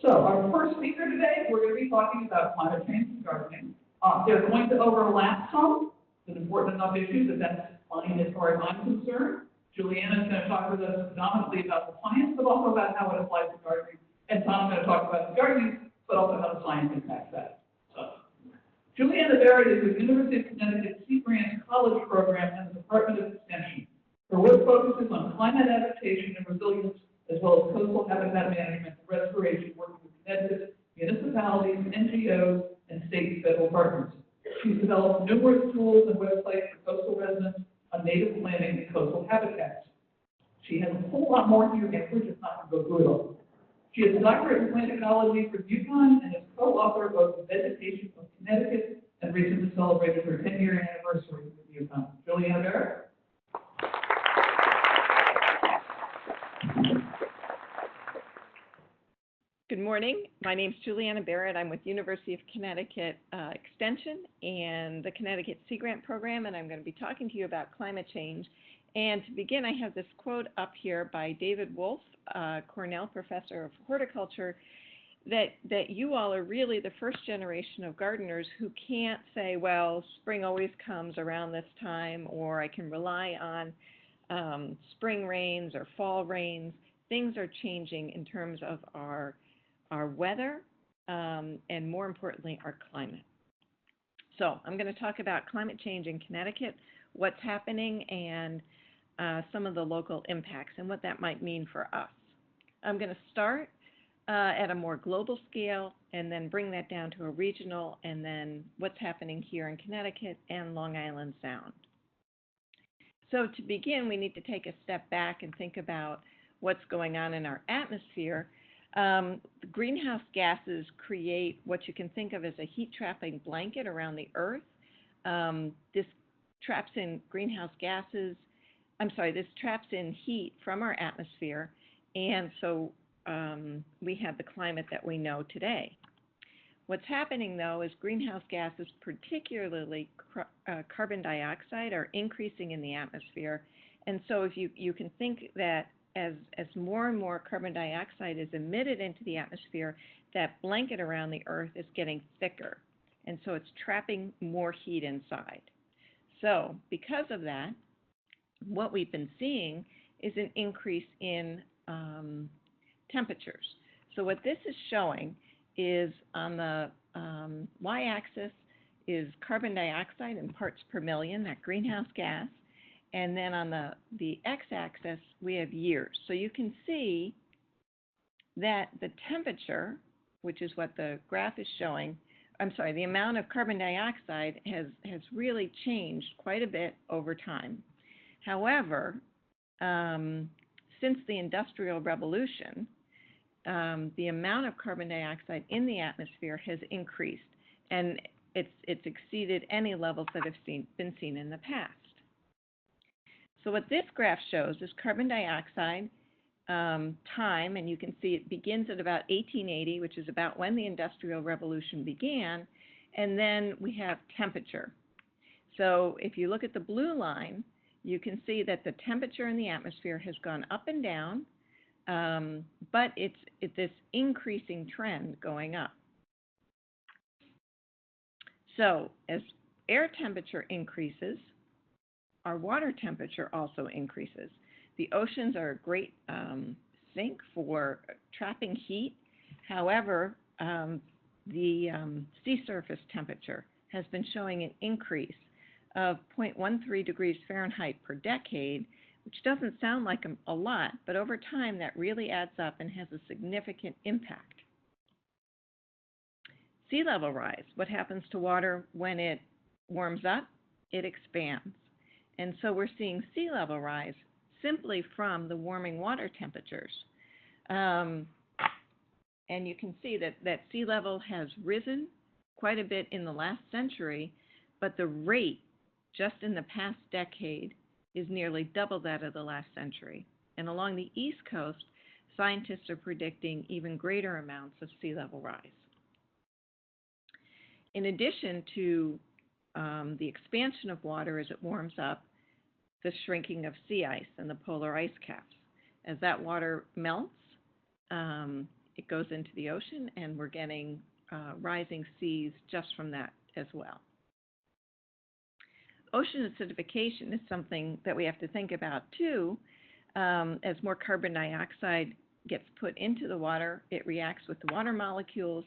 So our first speaker today, we're going to be talking about climate change and gardening. They're going to overlap some. It's an important enough issue that's fine as far as I'm concerned. Juliana is going to talk with us predominantly about the science, but also about how it applies to gardening. And Tom's going to talk about the gardening, but also how the science impacts that. So, Juliana Barrett is with University of Connecticut Sea Grant College Program and the Department of Extension. Her work focuses on climate adaptation and resilience, as well as coastal habitat management and restoration, working with Connecticut municipalities, NGOs, and state and federal partners. She's developed numerous tools and websites for coastal residents on native planting and coastal habitats. She has a whole lot more here, and we're just not going to go through it all. She has a doctorate in plant ecology from UConn and is co-author of the Vegetation of Connecticut, and recently celebrated her 10-year anniversary with UConn. Juliana Barrett. Good morning. My name is Juliana Barrett. I'm with University of Connecticut Extension and the Connecticut Sea Grant Program, and I'm going to be talking to you about climate change. And to begin, I have this quote up here by David Wolf, Cornell professor of horticulture, that you all are really the first generation of gardeners who can't say, well, spring always comes around this time, or I can rely on spring rains or fall rains. Things are changing in terms of our weather, and more importantly, our climate. So I'm going to talk about climate change in Connecticut, what's happening, and some of the local impacts and what that might mean for us. I'm going to start at a more global scale and then bring that down to a regional, and then what's happening here in Connecticut and Long Island Sound. So to begin, we need to take a step back and think about what's going on in our atmosphere. The greenhouse gases create what you can think of as a heat-trapping blanket around the Earth. This traps in this traps in heat from our atmosphere, and so we have the climate that we know today. What's happening, though, is greenhouse gases, particularly carbon dioxide, are increasing in the atmosphere, and so if you can think that as more and more carbon dioxide is emitted into the atmosphere, that blanket around the Earth is getting thicker, and so it's trapping more heat inside. So because of that, what we've been seeing is an increase in temperatures. So what this is showing is on the y-axis is carbon dioxide in parts per million, that greenhouse gas. And then on the x-axis, we have years. So you can see that the temperature, which is what the graph is showing, the amount of carbon dioxide has really changed quite a bit over time. However, since the Industrial Revolution, the amount of carbon dioxide in the atmosphere has increased, and it's exceeded any levels that have been seen in the past. So what this graph shows is carbon dioxide time, and you can see it begins at about 1880, which is about when the Industrial Revolution began, and then we have temperature. So if you look at the blue line, you can see that the temperature in the atmosphere has gone up and down, but it's this increasing trend going up. So as air temperature increases, our water temperature also increases. The oceans are a great sink for trapping heat. However, the sea surface temperature has been showing an increase of 0.13 degrees Fahrenheit per decade, which doesn't sound like a lot, but over time that really adds up and has a significant impact. Sea level rise. What happens to water when it warms up? It expands. And so we're seeing sea level rise simply from the warming water temperatures. And you can see that sea level has risen quite a bit in the last century, but the rate just in the past decade is nearly double that of the last century. And along the East Coast, scientists are predicting even greater amounts of sea level rise. In addition to the expansion of water as it warms up, the shrinking of sea ice and the polar ice caps. As that water melts, it goes into the ocean, and we're getting rising seas just from that as well. Ocean acidification is something that we have to think about too. As more carbon dioxide gets put into the water, it reacts with the water molecules,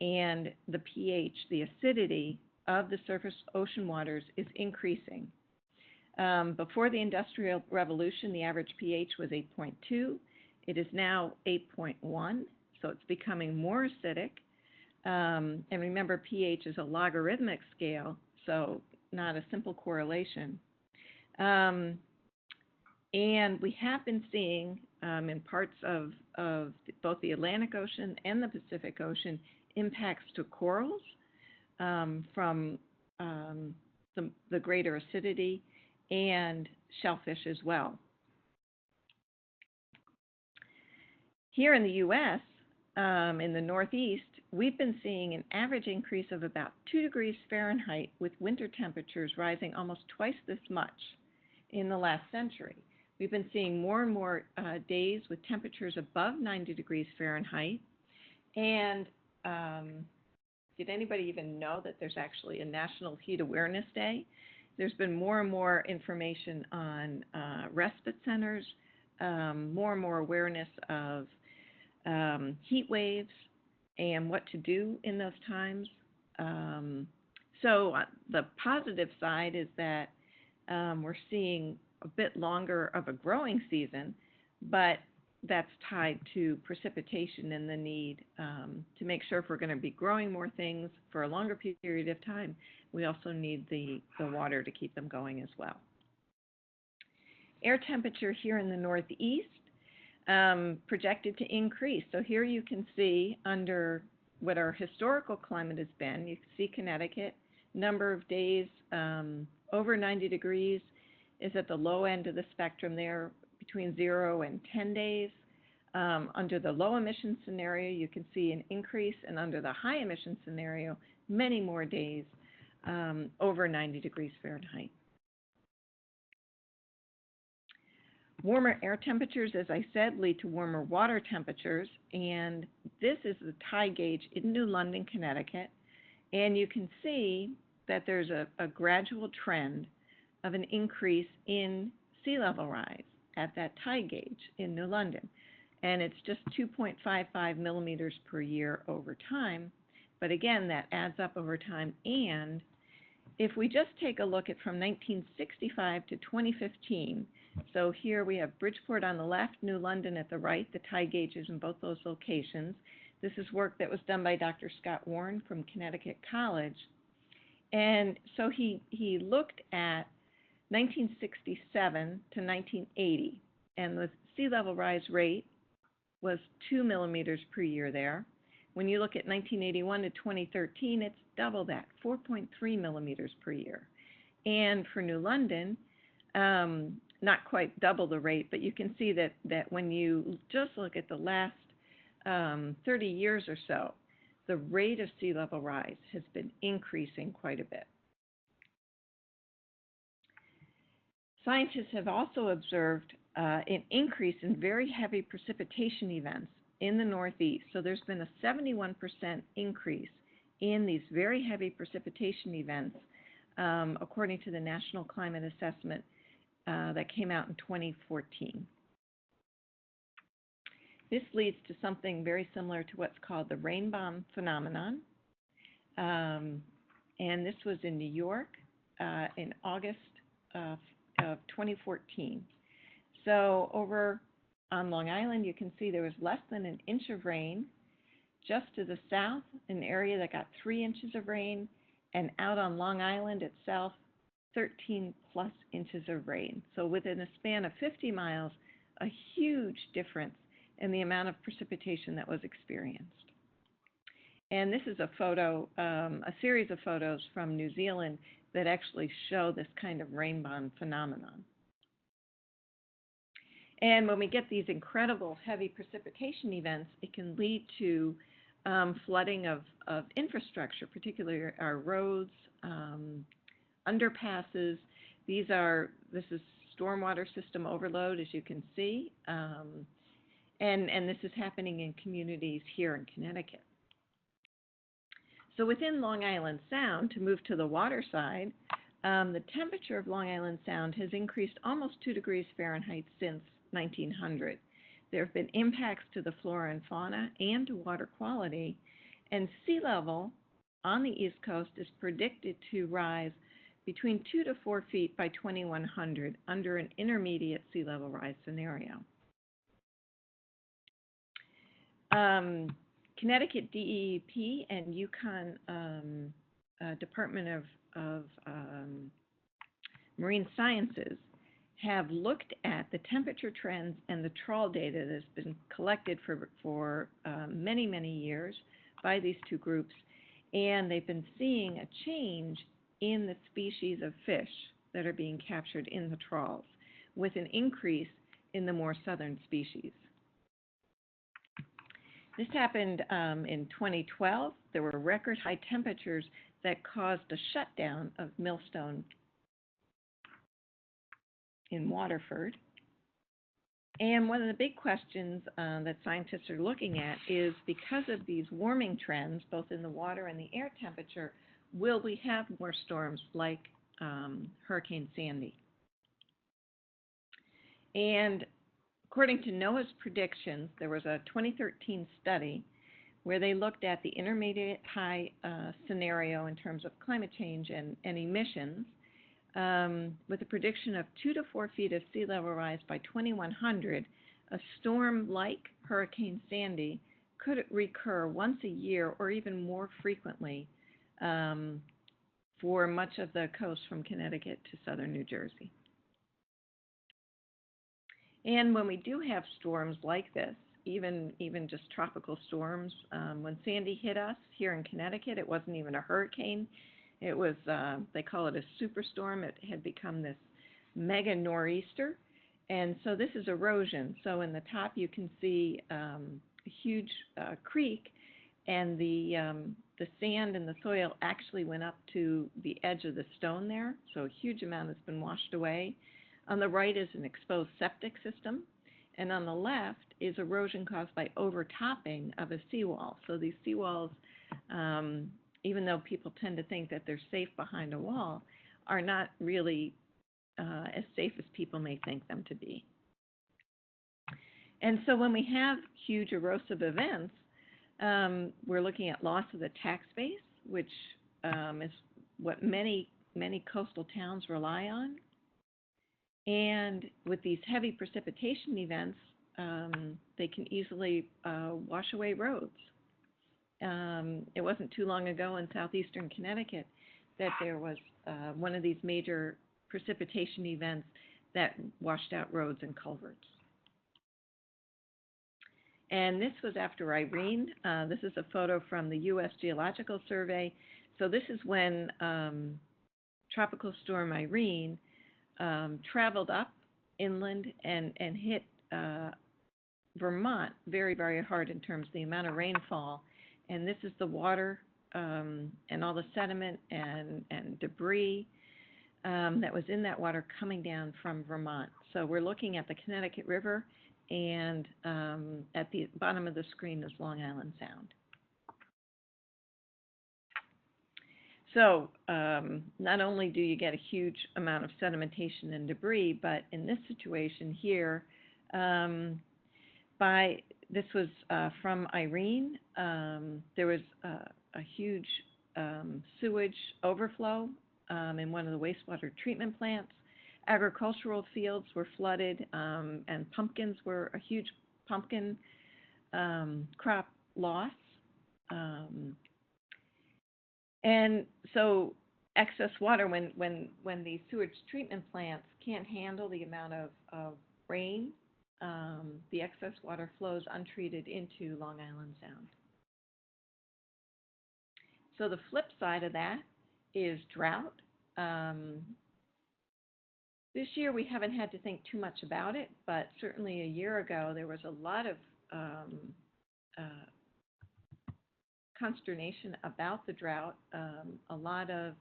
and the pH, the acidity of the surface ocean waters, is increasing. Before the Industrial Revolution, the average pH was 8.2. It is now 8.1, so it's becoming more acidic. And remember, pH is a logarithmic scale, so not a simple correlation. And we have been seeing in parts of both the Atlantic Ocean and the Pacific Ocean impacts to corals from the greater acidity, and shellfish as well. Here in the U.S., in the Northeast, we've been seeing an average increase of about 2 degrees Fahrenheit, with winter temperatures rising almost twice this much in the last century. We've been seeing more and more days with temperatures above 90 degrees Fahrenheit. And did anybody even know that there's actually a National Heat Awareness Day? There's been more and more information on respite centers, more and more awareness of heat waves and what to do in those times. So the positive side is that we're seeing a bit longer of a growing season, but that's tied to precipitation and the need to make sure if we're going to be growing more things for a longer period of time, we also need the water to keep them going as well. Air temperature here in the Northeast projected to increase. So here you can see under what our historical climate has been, you can see Connecticut, number of days over 90 degrees is at the low end of the spectrum there, between 0 and 10 days. Under the low emission scenario, you can see an increase, and under the high emission scenario, many more days over 90 degrees Fahrenheit. Warmer air temperatures, as I said, lead to warmer water temperatures, and this is the tide gauge in New London, Connecticut, and you can see that there's a gradual trend of an increase in sea level rise at that tide gauge in New London, and it's just 2.55 millimeters per year over time, but again, that adds up over time. And if we just take a look at from 1965 to 2015, so here we have Bridgeport on the left, New London at the right, the tide gauges in both those locations. This is work that was done by Dr. Scott Warren from Connecticut College. And so he looked at 1967 to 1980, and the sea level rise rate was 2 millimeters per year there. When you look at 1981 to 2013, it's double that, 4.3 millimeters per year. And for New London, not quite double the rate, but you can see that when you just look at the last 30 years or so, the rate of sea level rise has been increasing quite a bit. Scientists have also observed an increase in very heavy precipitation events in the Northeast. So there's been a 71% increase in these very heavy precipitation events, according to the National Climate Assessment that came out in 2014. This leads to something very similar to what's called the rain bomb phenomenon. And this was in New York in August of 2014. So over on Long Island, you can see there was less than an inch of rain. Just to the south, an area that got 3 inches of rain, and out on Long Island itself, 13 plus inches of rain. So within a span of 50 miles, a huge difference in the amount of precipitation that was experienced. And this is a photo, a series of photos from New Zealand that actually show this kind of rain bomb phenomenon. And when we get these incredible heavy precipitation events, it can lead to flooding of infrastructure, particularly our roads, underpasses. This is stormwater system overload, as you can see. And this is happening in communities here in Connecticut. So within Long Island Sound, to move to the water side, the temperature of Long Island Sound has increased almost 2 degrees Fahrenheit since 1900. There have been impacts to the flora and fauna and to water quality, and sea level on the East Coast is predicted to rise between 2 to 4 feet by 2100 under an intermediate sea level rise scenario. Connecticut DEP and UConn Department of Marine Sciences have looked at the temperature trends and the trawl data that has been collected for many, many years by these two groups, and they've been seeing a change in the species of fish that are being captured in the trawls, with an increase in the more southern species. This happened in 2012. There were record high temperatures that caused a shutdown of millstone in Waterford. And one of the big questions that scientists are looking at is, because of these warming trends, both in the water and the air temperature, will we have more storms like Hurricane Sandy? And according to NOAA's predictions, there was a 2013 study where they looked at the intermediate high scenario in terms of climate change and emissions, with a prediction of 2 to 4 feet of sea level rise by 2100. A storm like Hurricane Sandy could recur once a year or even more frequently for much of the coast from Connecticut to southern New Jersey. And when we do have storms like this, even just tropical storms, when Sandy hit us here in Connecticut, it wasn't even a hurricane. It was, they call it a superstorm. It had become this mega nor'easter. And so this is erosion. So in the top you can see a huge creek, and the sand and the soil actually went up to the edge of the stone there. So a huge amount has been washed away. On the right is an exposed septic system, and on the left is erosion caused by overtopping of a seawall. So these seawalls, even though people tend to think that they're safe behind a wall, are not really as safe as people may think them to be. And so when we have huge erosive events, we're looking at loss of the tax base, which is what many coastal towns rely on. And with these heavy precipitation events, they can easily wash away roads. It wasn't too long ago in southeastern Connecticut that there was one of these major precipitation events that washed out roads and culverts. And this was after Irene. This is a photo from the U.S. Geological Survey. So this is when Tropical Storm Irene traveled up inland and hit Vermont very, very hard in terms of the amount of rainfall. And this is the water and all the sediment and debris that was in that water coming down from Vermont. So we're looking at the Connecticut River, and at the bottom of the screen is Long Island Sound. So not only do you get a huge amount of sedimentation and debris, but in this situation here, this was from Irene, there was a huge sewage overflow in one of the wastewater treatment plants. Agricultural fields were flooded, and pumpkins were a huge pumpkin crop loss. And so excess water, when these sewage treatment plants can't handle the amount of rain, the excess water flows untreated into Long Island Sound. So the flip side of that is drought. This year we haven't had to think too much about it, but certainly a year ago there was a lot of consternation about the drought. A lot of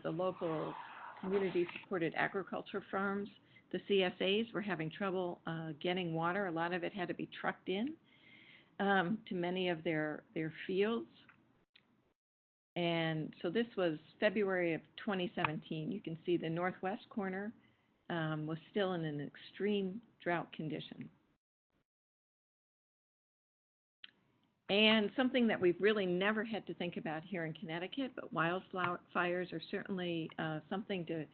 the local community-supported agriculture farms the CSAs were having trouble getting water. A lot of it had to be trucked in to many of their fields. And so this was February of 2017. You can see the northwest corner was still in an extreme drought condition. And something that we've really never had to think about here in Connecticut, but wildfires are certainly something to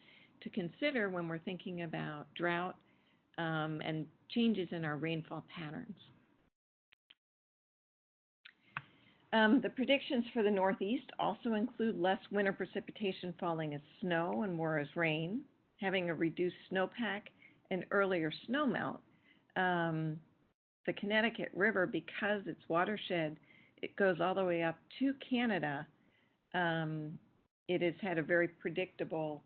consider when we're thinking about drought and changes in our rainfall patterns. The predictions for the Northeast also include less winter precipitation falling as snow and more as rain, having a reduced snowpack and earlier snowmelt. The Connecticut River, because its watershed, it goes all the way up to Canada, it has had a very predictable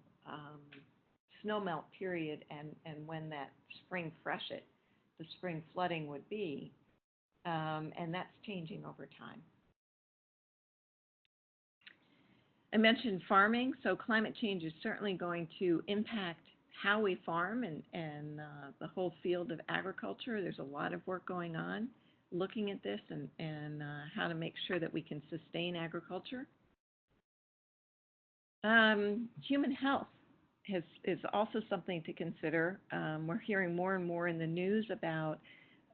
snowmelt period, and when that spring freshet, the spring flooding would be, and that's changing over time. I mentioned farming, so climate change is certainly going to impact how we farm and the whole field of agriculture. There's a lot of work going on looking at this and how to make sure that we can sustain agriculture. Human health is also something to consider. We're hearing more and more in the news about,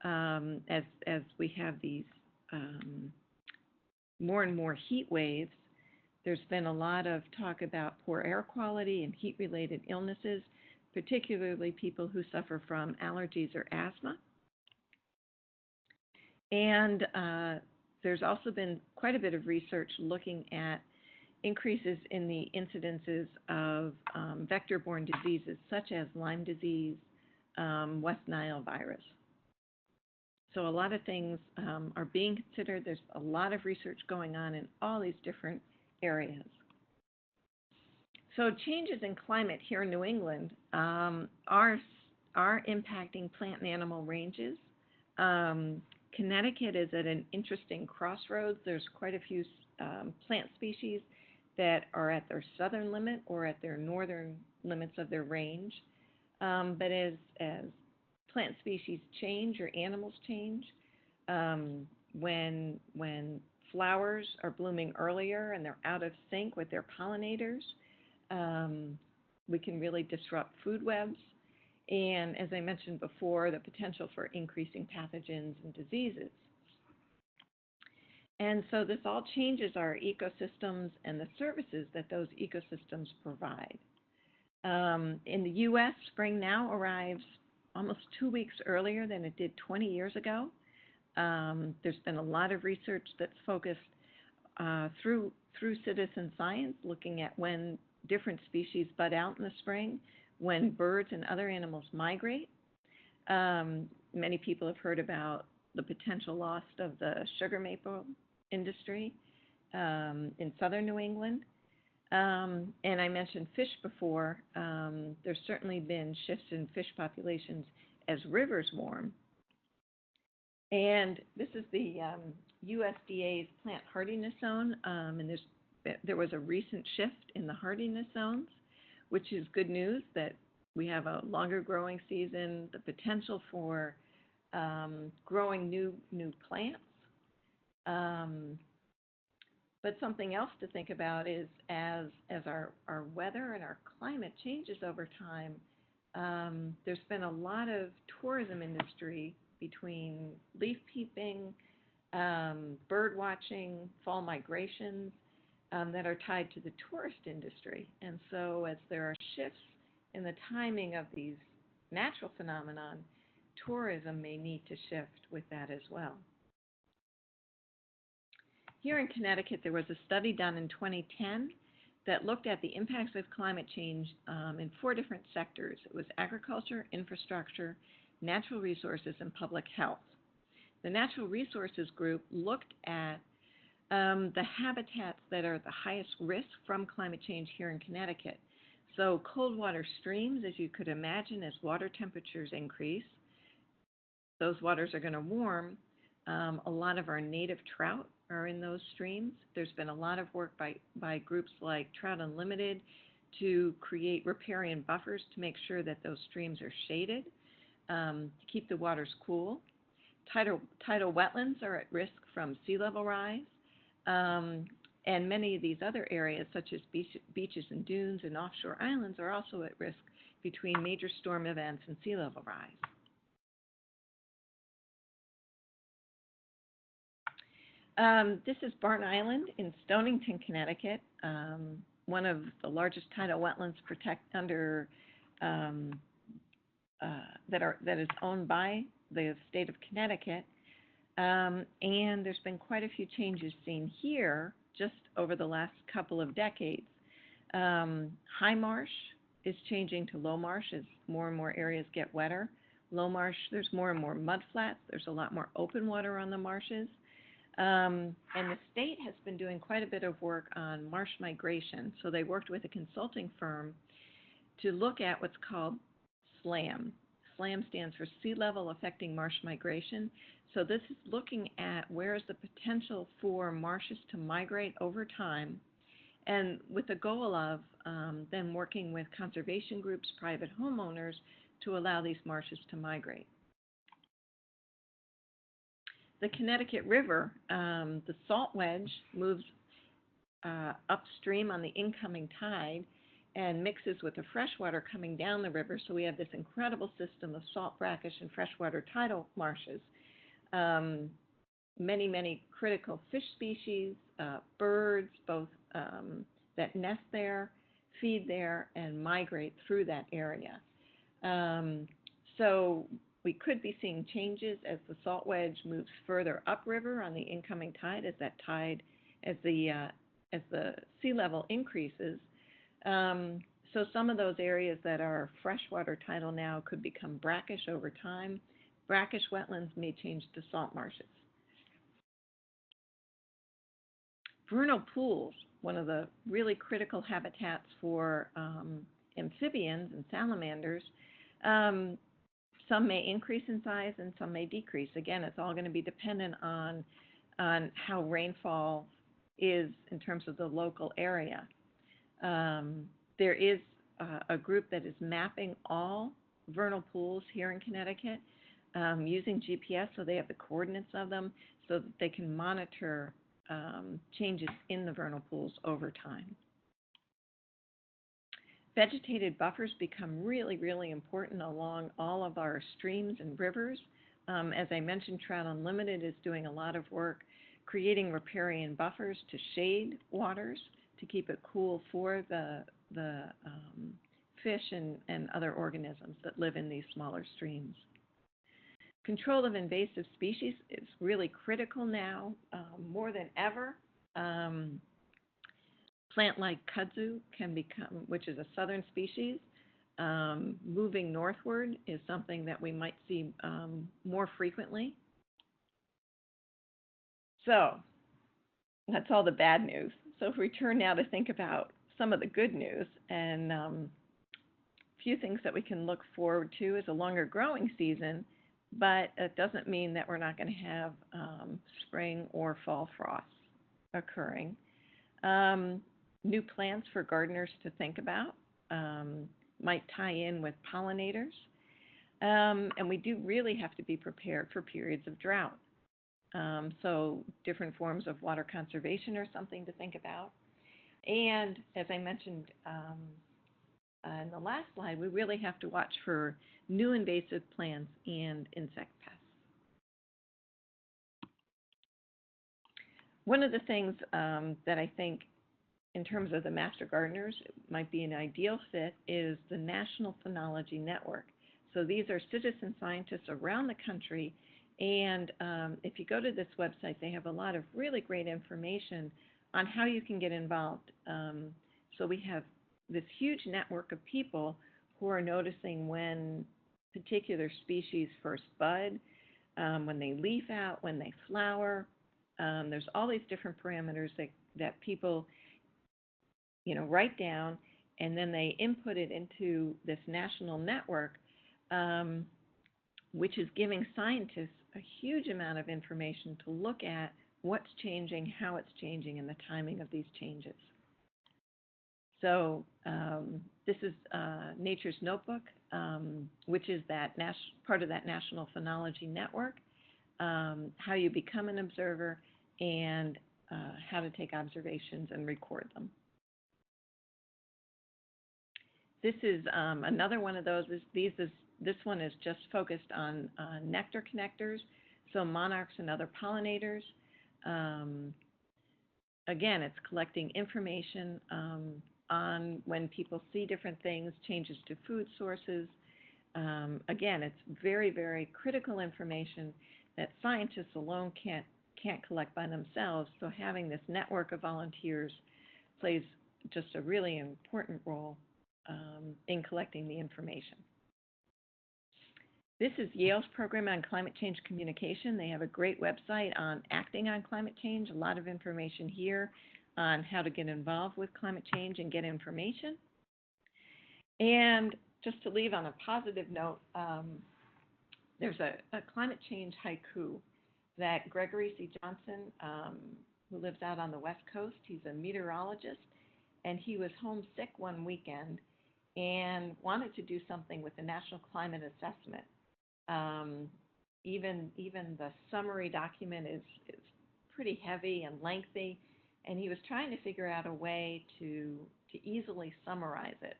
as we have these more and more heat waves, there's been a lot of talk about poor air quality and heat-related illnesses, particularly people who suffer from allergies or asthma. And there's also been quite a bit of research looking at increases in the incidences of vector-borne diseases such as Lyme disease, West Nile virus. So a lot of things are being considered. There's a lot of research going on in all these different areas. So changes in climate here in New England are impacting plant and animal ranges. Connecticut is at an interesting crossroads. There's quite a few plant species that are at their southern limit or at their northern limits of their range. But as plant species change or animals change, when flowers are blooming earlier and they're out of sync with their pollinators, we can really disrupt food webs. And as I mentioned before, the potential for increasing pathogens and diseases. And so this all changes our ecosystems and the services that those ecosystems provide. In the U.S., spring now arrives almost 2 weeks earlier than it did 20 years ago. There's been a lot of research that's focused through citizen science, looking at when different species bud out in the spring, when birds and other animals migrate. Many people have heard about the potential loss of the sugar maple industry in southern New England. And I mentioned fish before. There's certainly been shifts in fish populations as rivers warm. And this is the USDA's plant hardiness zone, and there was a recent shift in the hardiness zones, which is good news that we have a longer growing season, the potential for growing new plants. But something else to think about is as our weather and our climate changes over time, there's been a lot of tourism industry between leaf peeping, bird watching, fall migrations that are tied to the tourist industry. And so as there are shifts in the timing of these natural phenomenon, tourism may need to shift with that as well. Here in Connecticut, there was a study done in 2010 that looked at the impacts of climate change in 4 different sectors. It was agriculture, infrastructure, natural resources, and public health. The natural resources group looked at the habitats that are at the highest risk from climate change here in Connecticut. So cold water streams, as you could imagine, as water temperatures increase, those waters are going to warm. A lot of our native trout are in those streams. There's been a lot of work by groups like Trout Unlimited to create riparian buffers to make sure that those streams are shaded, to keep the waters cool. Tidal wetlands are at risk from sea level rise, and many of these other areas, such as beaches and dunes and offshore islands, are also at risk between major storm events and sea level rise. This is Barton Island in Stonington, Connecticut, one of the largest tidal wetlands that is owned by the state of Connecticut, and there's been quite a few changes seen here just over the last couple of decades. High marsh is changing to low marsh as more and more areas get wetter. Low marsh, there's more and more mud flats. There's a lot more open water on the marshes. And the state has been doing quite a bit of work on marsh migration. So they worked with a consulting firm to look at what's called SLAM. SLAM stands for Sea Level Affecting Marsh Migration. So this is looking at where is the potential for marshes to migrate over time, and with the goal of then working with conservation groups, private homeowners, to allow these marshes to migrate. The Connecticut River, the salt wedge moves upstream on the incoming tide and mixes with the freshwater coming down the river. So we have this incredible system of salt, brackish, and freshwater tidal marshes. Many, many critical fish species, birds, both that nest there, feed there, and migrate through that area. So we could be seeing changes as the salt wedge moves further upriver on the incoming tide, as the sea level increases. So some of those areas that are freshwater tidal now could become brackish over time. Brackish wetlands may change to salt marshes. Vernal pools, one of the really critical habitats for amphibians and salamanders, some may increase in size and some may decrease. Again, it's all going to be dependent on how rainfall is in terms of the local area. There is a group that is mapping all vernal pools here in Connecticut using GPS, so they have the coordinates of them so that they can monitor changes in the vernal pools over time. Vegetated buffers become really, really important along all of our streams and rivers. As I mentioned, Trout Unlimited is doing a lot of work creating riparian buffers to shade waters to keep it cool for the fish and other organisms that live in these smaller streams. Control of invasive species is really critical now, more than ever. Plant like kudzu can become, which is a southern species, moving northward is something that we might see more frequently. So that's all the bad news. So if we turn now to think about some of the good news, and a few things that we can look forward to is a longer growing season, but it doesn't mean that we're not going to have spring or fall frosts occurring. New plants for gardeners to think about might tie in with pollinators. And we do really have to be prepared for periods of drought. So different forms of water conservation are something to think about. And as I mentioned in the last slide, we really have to watch for new invasive plants and insect pests. One of the things that I think in terms of the master gardeners might be an ideal fit is the National Phenology Network. So these are citizen scientists around the country, and if you go to this website, they have a lot of really great information on how you can get involved. So we have this huge network of people who are noticing when particular species first bud, when they leaf out, when they flower. There's all these different parameters that people write down, and then they input it into this national network, which is giving scientists a huge amount of information to look at what's changing, how it's changing, and the timing of these changes. So this is Nature's Notebook, which is that part of that National Phenology Network, how you become an observer, and how to take observations and record them. This is another one of those. This one is just focused on nectar connectors, so monarchs and other pollinators. Again, it's collecting information on when people see different things, changes to food sources. Again, it's very, very critical information that scientists alone can't collect by themselves. So having this network of volunteers plays just a really important role in collecting the information. This is Yale's program on climate change communication. They have a great website on acting on climate change, a lot of information here on how to get involved with climate change and get information. And just to leave on a positive note, there's a climate change haiku that Gregory C. Johnson, who lives out on the West Coast, he's a meteorologist, and he was homesick one weekend and wanted to do something with the National Climate Assessment. Even the summary document is pretty heavy and lengthy, and he was trying to figure out a way to easily summarize it.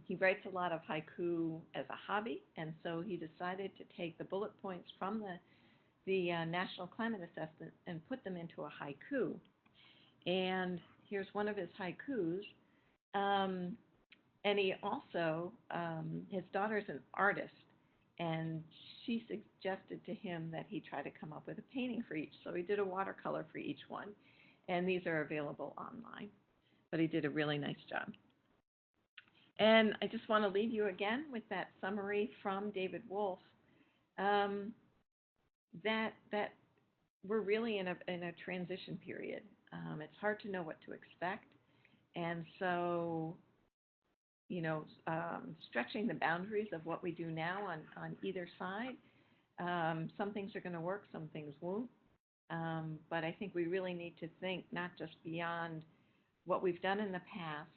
He writes a lot of haiku as a hobby, and so he decided to take the bullet points from the National Climate Assessment and put them into a haiku. And here's one of his haikus. And he also, his daughter's an artist, and she suggested to him that he try to come up with a painting for each. So he did a watercolor for each one, and these are available online. But he did a really nice job. And I just want to leave you again with that summary from David Wolf, that we're really in a transition period. It's hard to know what to expect, and so stretching the boundaries of what we do now on either side. Some things are going to work, some things won't. But I think we really need to think not just beyond what we've done in the past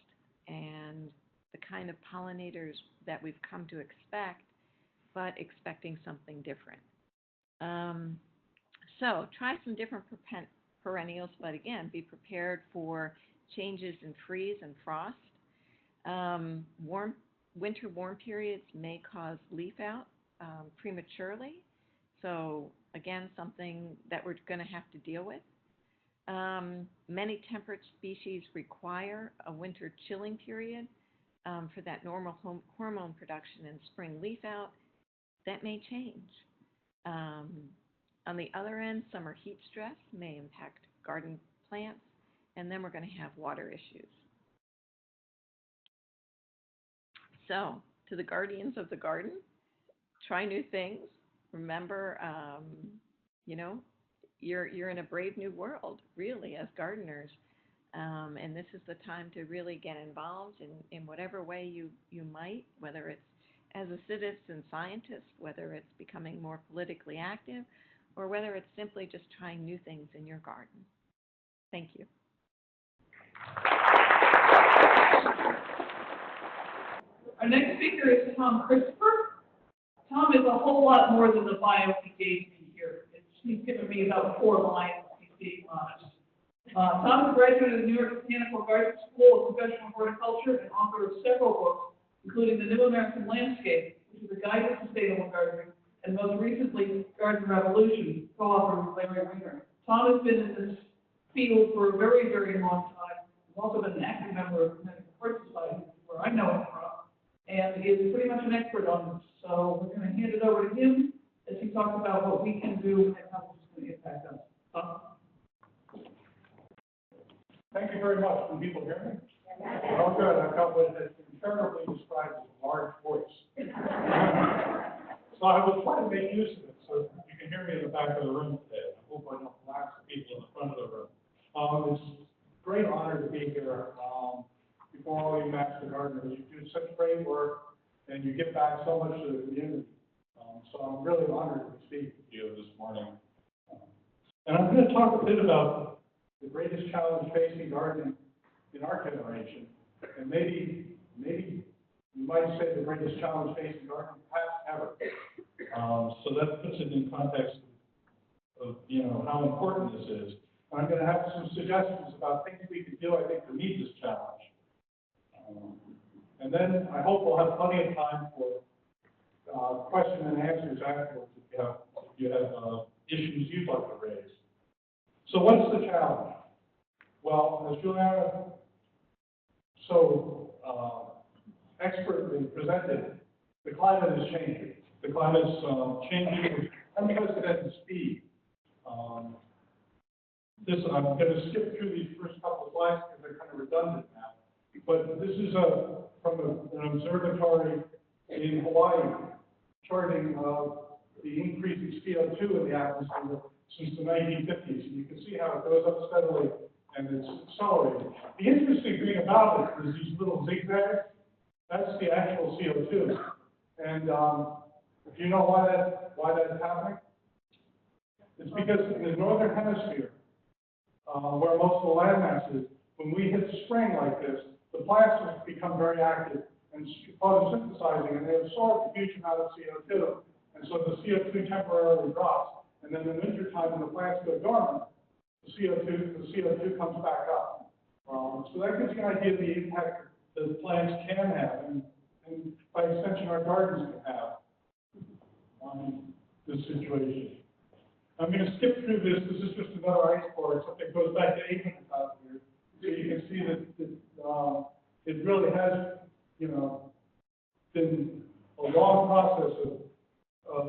and the kind of pollinators that we've come to expect, but expecting something different. So try some different perennials, but again, be prepared for changes in freeze and frost. Winter warm periods may cause leaf out prematurely. So again, something that we're going to have to deal with. Many temperate species require a winter chilling period for that normal hormone production and spring leaf out. That may change. On the other end, summer heat stress may impact garden plants, and then we're going to have water issues. So, to the guardians of the garden, try new things. Remember, you're in a brave new world, really, as gardeners. And this is the time to really get involved in whatever way you might, whether it's as a citizen scientist, whether it's becoming more politically active, or whether it's simply just trying new things in your garden. Thank you. Our next speaker is Tom Christopher. Tom is a whole lot more than the bio he gave me here. He's given me about 4 lines, he's being honest. Tom is a graduate of the New York Botanical Garden School of Professional Horticulture and author of several books, including The New American Landscape, which is a guide to sustainable gardening, and most recently, Garden Revolution, co-authored with Larry Winger. Tom has been in this field for a very, very long time. He's also been an active member of the Connecticut River Society, where I know him from, and he is pretty much an expert on this. So we're going to hand it over to him as he talks about what we can do and how this is going to impact us. Tom? Thank you very much. Can people hear me? Oh, good. I've got what has been terribly described as a large voice. So I will try to make use of it so you can hear me in the back of the room today. I hope I don't relax the people in the front of the room. It's a great honor to be here. Before all you master gardeners, you do such great work and you give back so much to the community. So I'm really honored to speak with you this morning. And I'm going to talk a bit about the greatest challenge facing gardening in our generation, and maybe you might say the greatest challenge facing gardening perhaps ever. So that puts it in context of how important this is. And I'm going to have some suggestions about things we could do, I think, to meet this challenge. And then I hope we'll have plenty of time for question and answers afterwards if you have issues you'd like to raise. So what's the challenge? Well, as Juliana so expertly presented, the climate is changing. The climate is changing with unprecedented speed. I'm going to skip through these first couple of slides because they're kind of redundant now. But this is from an observatory in Hawaii, charting the increase in CO2 in the atmosphere since the 1950s. And you can see how it goes up steadily and it's accelerating. The interesting thing about it is these little zigzags. That's the actual CO2. And do you know why that's happening? It's because in the northern hemisphere, where most of the landmass is, when we hit spring like this, the plants become very active and photosynthesizing, and they absorb a huge amount of CO2. And so the CO2 temporarily drops. And then in the wintertime, when the plants go dormant, the CO2 comes back up. So that gives you an idea of the impact that plants can have, and by extension, our gardens can have on this situation. I'm going to skip through this. This is just another ice core, except it goes back to 800,000 years. So you can see that it really has, been a long process of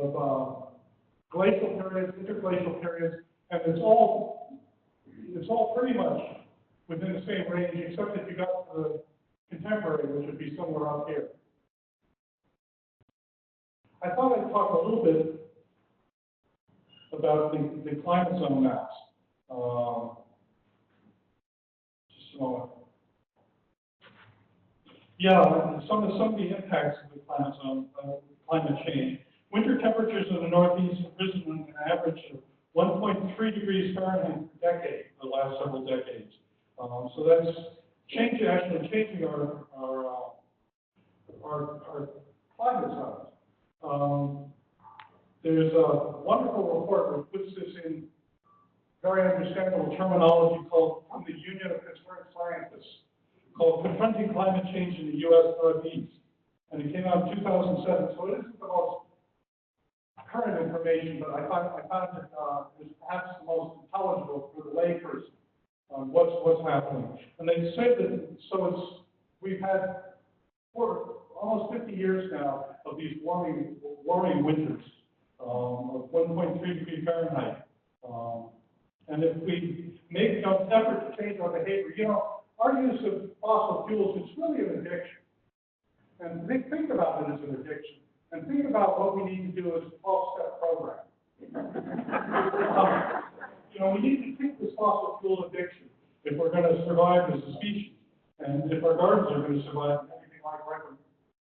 glacial periods, interglacial periods, and it's all pretty much within the same range, except if you got to the contemporary, which would be somewhere up here. I thought I'd talk a little bit about the climate zone maps. Just a moment. Yeah, some of the impacts of the climate zone, climate change. Winter temperatures in the Northeast have risen an average of 1.3 degrees Fahrenheit per decade the last several decades. So that's changing our climate zones. There's a wonderful report which puts this in very understandable terminology called, from the Union of Concerned Scientists, called Confronting Climate Change in the U.S. Northeast. And it came out in 2007, so it isn't the most current information, but I found it is perhaps the most intelligible for the layperson on what's happening. And they say that, we've had for almost 50 years now of these warming winters of 1.3 degrees Fahrenheit. And if we make no effort to change our behavior, our use of fossil fuels is really an addiction. And think about it as an addiction. And think about what we need to do as a 12-step program. We need to treat this fossil fuel addiction if we're going to survive as a species, and if our gardens are going to survive in anything like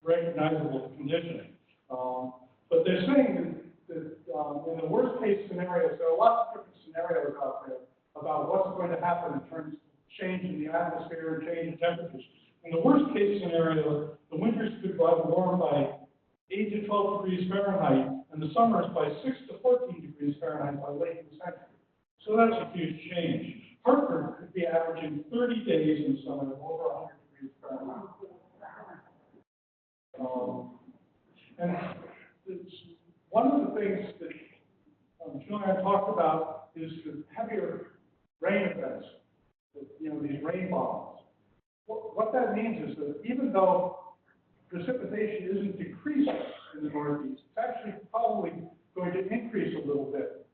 recognizable conditions. But they're saying that in the worst case scenarios, there are lots of different scenarios out there about what's going to happen in terms of change in the atmosphere and change in temperatures. In the worst case scenario, the winters could warm by 8 to 12 degrees Fahrenheit, and the summers by 6 to 14 degrees Fahrenheit by late in the century. So that's a huge change. Hartford could be averaging 30 days in summer of over 100 degrees Fahrenheit. And one of the things that Juliana talked about is the heavier rain events, these rain bombs. What that means is that even though precipitation isn't decreasing in the Northeast, it's actually probably going to increase a little bit,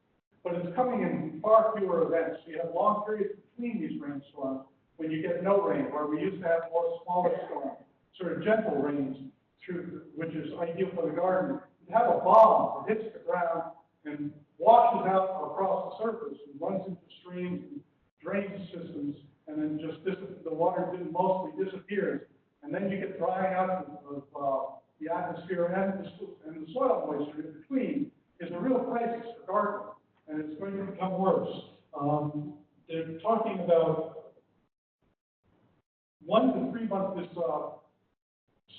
but it's coming in far fewer events. So you have long periods between these rainstorms when you get no rain, where we used to have more smaller storms, sort of gentle rains, which is ideal for the garden. You have a bomb that hits the ground and washes out across the surface and runs into streams and drainage systems, and then just the water mostly disappears. And then you get drying out of the atmosphere and the soil moisture in between is a real crisis for gardening, and it's going to become worse. They're talking about 1 to 3 months, this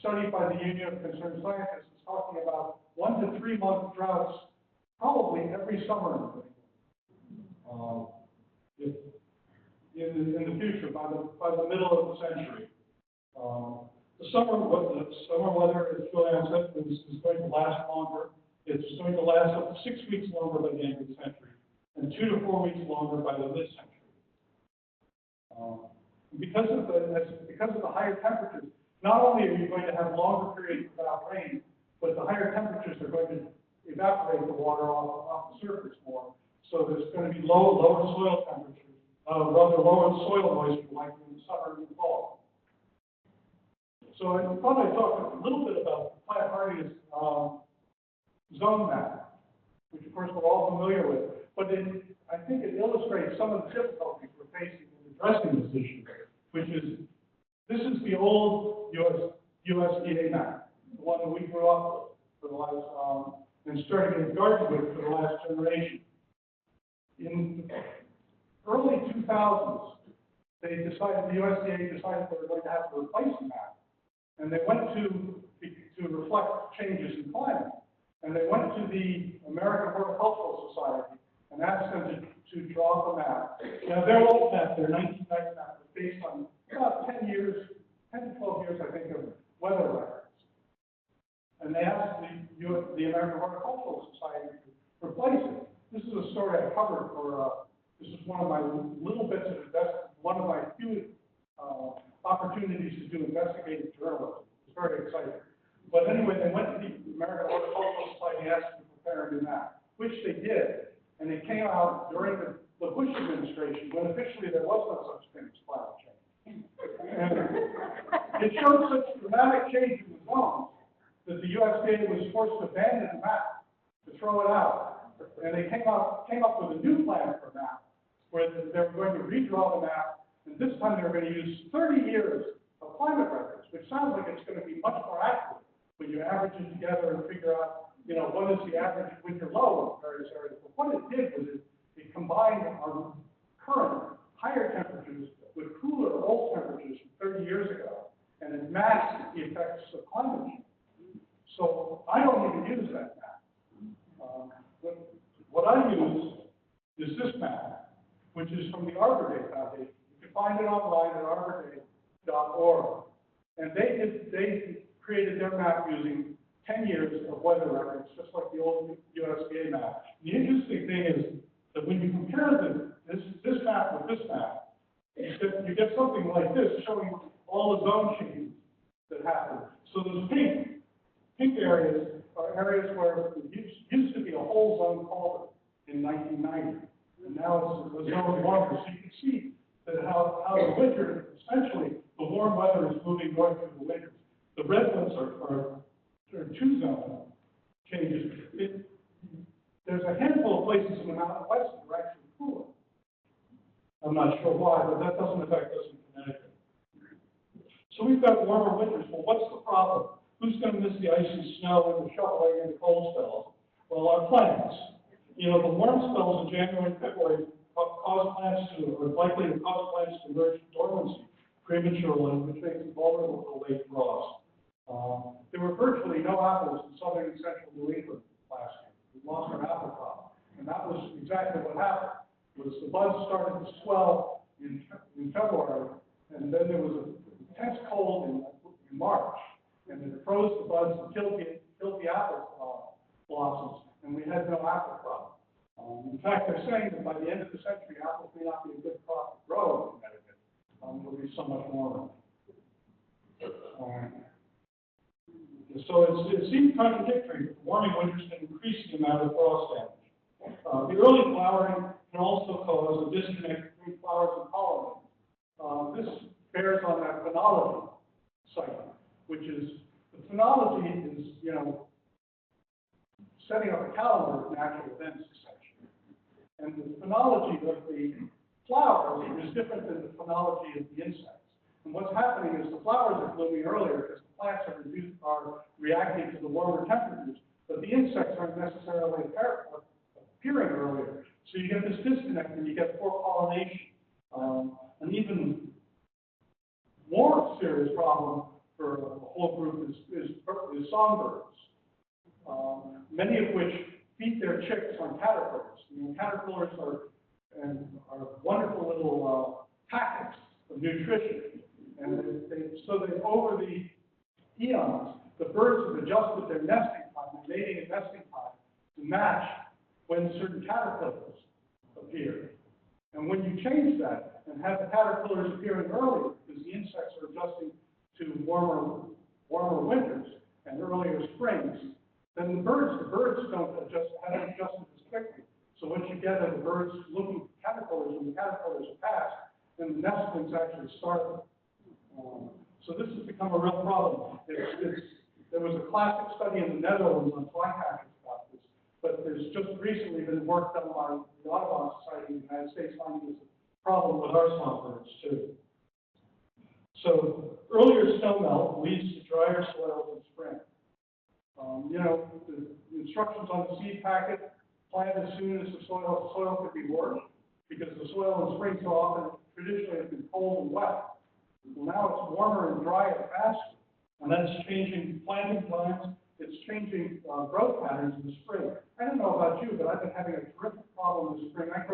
study by the Union of Concerned Scientists is talking about 1 to 3 month droughts probably every summer in the future, by the middle of the century. The summer weather, as Juliana said, is going to last longer. It's going to last up to 6 weeks longer by the end of the century, and 2 to 4 weeks longer by the mid-century. Because of the higher temperatures, not only are you going to have longer periods without rain, but the higher temperatures are going to evaporate the water off the surface more. So there's going to be lower soil temperatures, lower soil moisture, like in the summer and the fall. So I thought I'd talk a little bit about plant hardiness zone map, which of course we're all familiar with, but I think it illustrates some of the difficulties we're facing in addressing this issue, which is, this is the old USDA map, the one that we grew up with for the last, and started getting gardened with for the last generation. In the early 2000s, the USDA decided they were going to have to replace the map, and they went to reflect changes in climate. And they went to the American Horticultural Society and asked them to draw the map. Now, their old map, their 1990 map, was based on about 10 to 12 years, I think, of weather records. And they asked the American Horticultural Society to replace it. This is a story I covered this is one of my little bits of one of my few opportunities to do investigative journalism. It's very exciting. But anyway, they went to the American Horticultural Society and asked them to prepare a new map, which they did. And it came out during the Bush administration, when officially there was no such thing as climate change. And it showed such dramatic change in the zones that the USDA was forced to abandon the map, to throw it out. And they came up with a new plan for a map, where they were going to redraw the map, and this time they were going to use 30 years of climate records, which sounds like it's going to be much more accurate when you average it together and figure out, what is the average winter low in various areas. But what it did was it combined our current higher temperatures with cooler old temperatures from 30 years ago, and it masked the effects of climate change. So I don't even use that map. What I use is this map, which is from the Arbor Day Foundation. You can find it online at arborday.org. And they created their map using 10 years of weather records, just like the old USDA map. The interesting thing is that when you compare this map with this map, you get something like this, showing all the zone changes that happen. So those pink areas are areas where it used to be a whole zone culvert in 1990, and now it's a zone warmer. So you can see that how the winter, essentially, the warm weather is moving north through the winters. The red ones are two zone changes. There's a handful of places in the Mountain West that are actually cooler. I'm not sure why, but that doesn't affect us in Connecticut. So we've got warmer winters. Well, what's the problem? Who's going to miss the ice and snow and the shoveling and the cold spells? Well, our plants. The warm spells in January and February are likely to cause plants to emerge from dormancy prematurely, which makes them vulnerable to late frost. There were virtually no apples in southern and central New England last year. We lost our apple crop, and that was exactly what happened. Was the buds started to swell in February, and then there was a intense cold in March, and it froze the buds and killed the apple blossoms, and we had no apple crop. In fact, they're saying that by the end of the century, apples may not be a good crop to grow in Connecticut. It'll be so much warmer. So it seems contradictory, but the warming winters can increase the amount of frost damage. The early flowering can also cause a disconnect between flowers and pollen. This bears on that phenology cycle, which is, the phenology is, setting up a calendar of natural events, essentially. And the phenology of the flowers is different than the phenology of the insects. And what's happening is the flowers are blooming earlier because the plants are reacting to the warmer temperatures, but the insects aren't necessarily appearing earlier. So you get this disconnect and you get poor pollination. And even more serious problem for a whole group is songbirds, many of which feed their chicks on caterpillars. Caterpillars are wonderful little packets of nutrition, and so over the eons, the birds have adjusted their nesting time, their mating and nesting time, to match when certain caterpillars appear. And when you change that and have the caterpillars appearing earlier, because the insects are adjusting to warmer winters and earlier springs, then the birds haven't adjusted as quickly. So what you get are the birds looking for caterpillars, when the caterpillars are past, then the nestlings actually start. So this has become a real problem. There was a classic study in the Netherlands on flycatchers about this, but there's just recently been work done by the Audubon Society in the United States finding this a problem with our songbirds too. So earlier snow melt leads to drier soils in spring. The instructions on the seed packet, plant as soon as the soil could be worked, because the soil in spring so often traditionally has been cold and wet. Well, now it's warmer and drier faster, and that's changing planting times. It's changing growth patterns in the spring. I don't know about you, but I've been having a terrific problem this spring. I have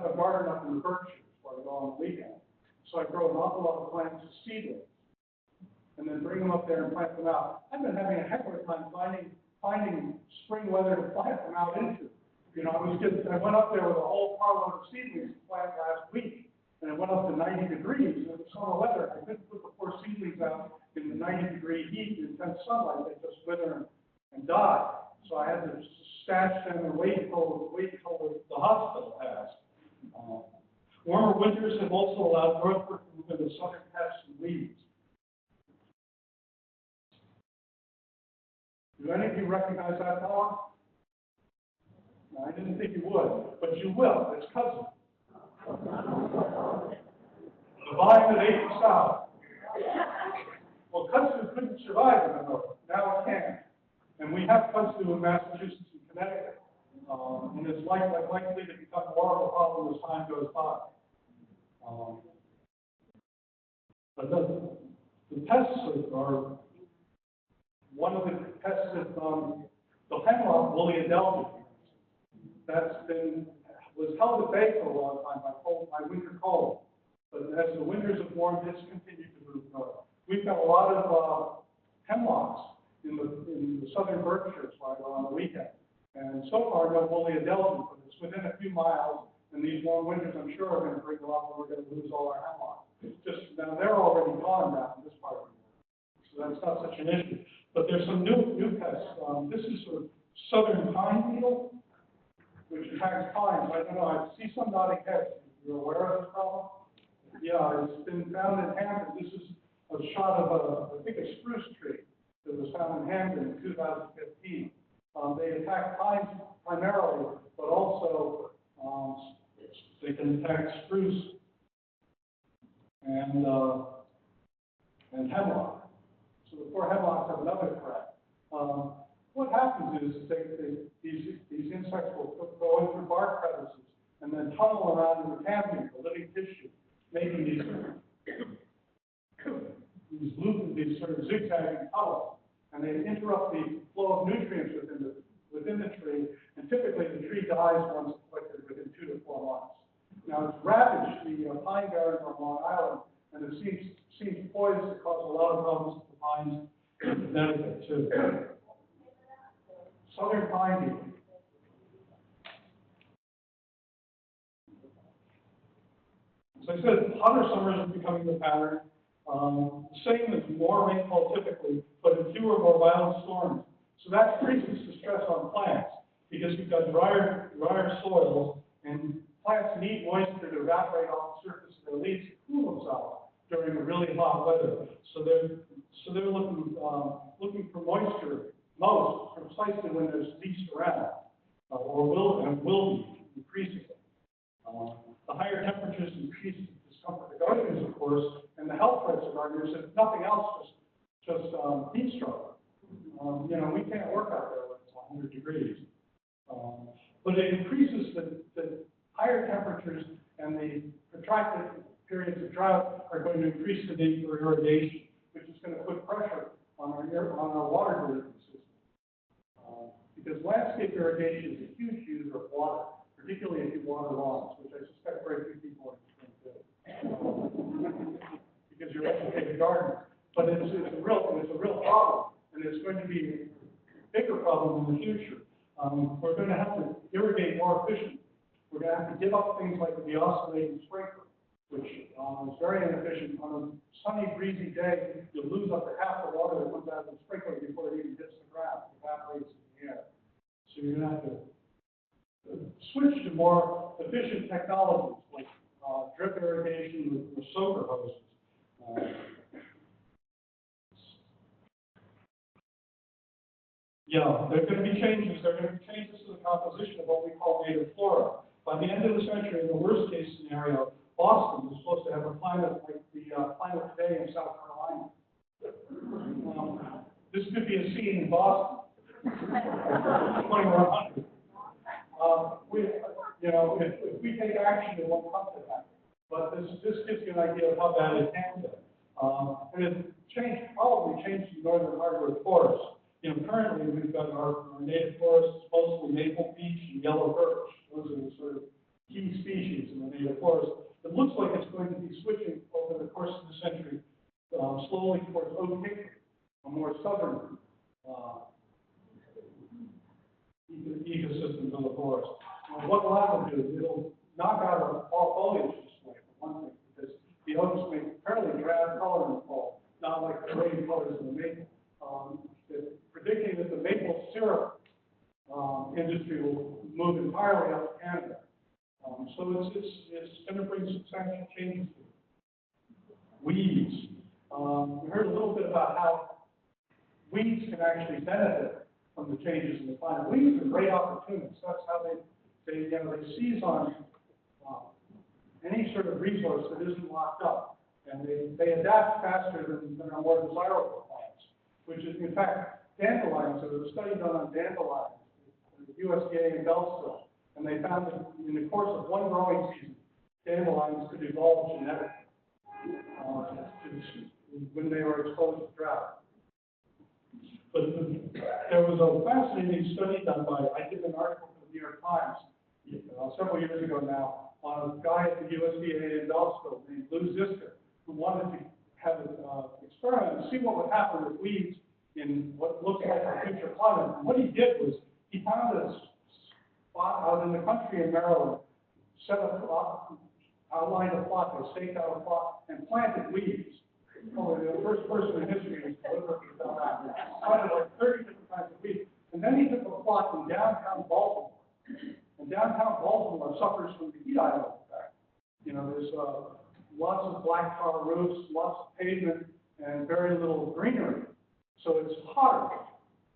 a garden up in the Berkshires where I go on the weekend, so I grow an awful lot of plants as seedlings, and then bring them up there and plant them out. I've been having a heck of a time finding spring weather to plant them out into. I went up there with a whole carload of seedlings to plant last week, and it went up to 90 degrees, and it was summer weather. I couldn't put the poor seedlings out in the 90-degree heat, the intense sunlight. They just wither and die. So I had to stash them and wait until the hospital passed. Warmer winters have also allowed growth for movement of southern pests and weeds. Do any of you recognize that poem? No, I didn't think you would, but you will. It's cousin. The vine that ate the sow. Well, kudzu couldn't survive in the north. Now it can. And we have kudzu in Massachusetts and Connecticut. And it's likely to become more of a problem as time goes by. But the pests are one of the pests that the hemlock woolly adelphia was held at bay for a long time by winter cold. But as the winters have warmed, it's continued to move north. We've got a lot of hemlocks in the southern Berkshires where I go on the weekend. And so far, no woolly adelphia, but it's within a few miles. And these warm winters, I'm sure, are going to bring a lot where we're going to lose all our hemlock. Now they're already gone down in this part of the world, so that's not such an issue. But there's some new pests. This is a southern pine beetle, which attacks pines. I don't know. I see some nodding heads. You're aware of this problem? Yeah, it's been found in Hampton. This is a shot of I think a spruce tree that was found in Hampton in 2015. They attack pines primarily, but also they can attack spruce and hemlock. So the poor hemlocks have another threat. What happens is these insects will go in through bark crevices and then tunnel around in the cambium, the living tissue, making these sort of zigzagging tunnels, and they interrupt the flow of nutrients within the tree, and typically the tree dies once afflicted within 2 to 4 months. Now it's ravaged the pine barrens on Long Island, and it seems poised to cause a lot of problems to the pines in Connecticut too. Southern pine beetle. As I said, hotter summers are becoming the pattern. Same as more rainfall typically, but in fewer, more violent storms. So that increases the stress on plants because we've got drier soils, and plants need moisture to evaporate off the surface of their leaves to cool themselves during the really hot weather. So they're looking for moisture most precisely when there's least around, or will be increasing. The higher temperatures increase the discomfort of gardeners, of course, and the health threats of gardeners, if nothing else, just heat stroke. We can't work out there when it's 100 degrees. But it increases the higher temperatures and the protracted periods of drought are going to increase the need for irrigation, which is going to put pressure on our water delivery system. Because landscape irrigation is a huge user of water, particularly if you water lawns, which I suspect very few people are going to do. Because you're educated gardeners. But it's a real problem, and it's going to be a bigger problem in the future. We're going to have to irrigate more efficiently. We're going to have to give up things like the oscillating sprinkler, which is very inefficient. On a sunny, breezy day, you'll lose up to half the water that comes out of the sprinkler before it even hits the ground. It evaporates in the air. So you're going to have to switch to more efficient technologies like drip irrigation with soaker hoses. Yeah, there are going to be changes. There are going to be changes to the composition of what we call native flora. By the end of the century, in the worst case scenario, Boston is supposed to have a climate like the climate today in South Carolina. This could be a scene in Boston. 2100. If we take action, it won't come to that. But this gives you an idea of how bad it can be. And it probably changed the northern hardwood forests. Currently we've got our native forests, mostly maple, beech, and yellow birch. Those are the sort of key species in the native forest. It looks like it's going to be switching over the course of the century slowly towards oak hickory, a more southern ecosystem of the forest. What will that do? It'll knock out all foliage this way, for one thing, because the oaks make fairly drab color in the fall, not like the rain colors of the maple. Predicting that the maple syrup industry will move entirely out of Canada. So it's going to bring substantial changes to it. Weeds. We heard a little bit about how weeds can actually benefit from the changes in the climate. Weeds are great opportunists. That's how they seize on any sort of resource that isn't locked up, and they adapt faster than our more desirable plants, which is in fact dandelions. There was a study done on dandelions, the USDA in Beltsville, and they found that in the course of one growing season, dandelions could evolve genetically when they were exposed to drought. But there was a fascinating study done by, I did an article for the New York Times several years ago now, on a guy at the USDA in Beltsville named Lou Ziska, who wanted to have an experiment to see what would happen with weeds in what looks like a future climate. And what he did was he found a spot out in the country in Maryland, outlined a plot, they staked out a plot, and planted weeds. Probably the first person in history who's deliberately done that. Planted like 30 different kinds of weeds. And then he took a plot in downtown Baltimore. And downtown Baltimore suffers from the heat island effect. There's lots of black tar roofs, lots of pavement, and very little greenery. So it's hotter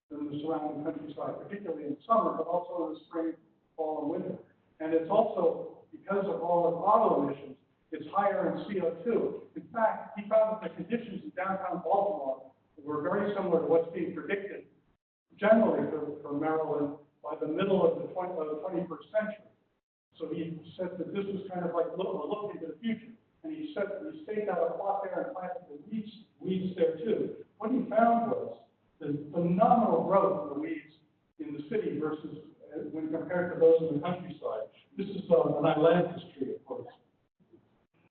than the surrounding countryside, particularly in summer, but also in the spring, fall, and winter. And it's also, because of all the auto emissions, it's higher in CO2. In fact, he found that the conditions in downtown Baltimore were very similar to what's being predicted generally for Maryland by the middle of the 21st century. So he said that this was kind of like a look into the future. And he staked out a plot there and planted the weeds there too. What he found was the phenomenal growth of the weeds in the city versus when compared to those in the countryside. This is an ailanthus tree, of course.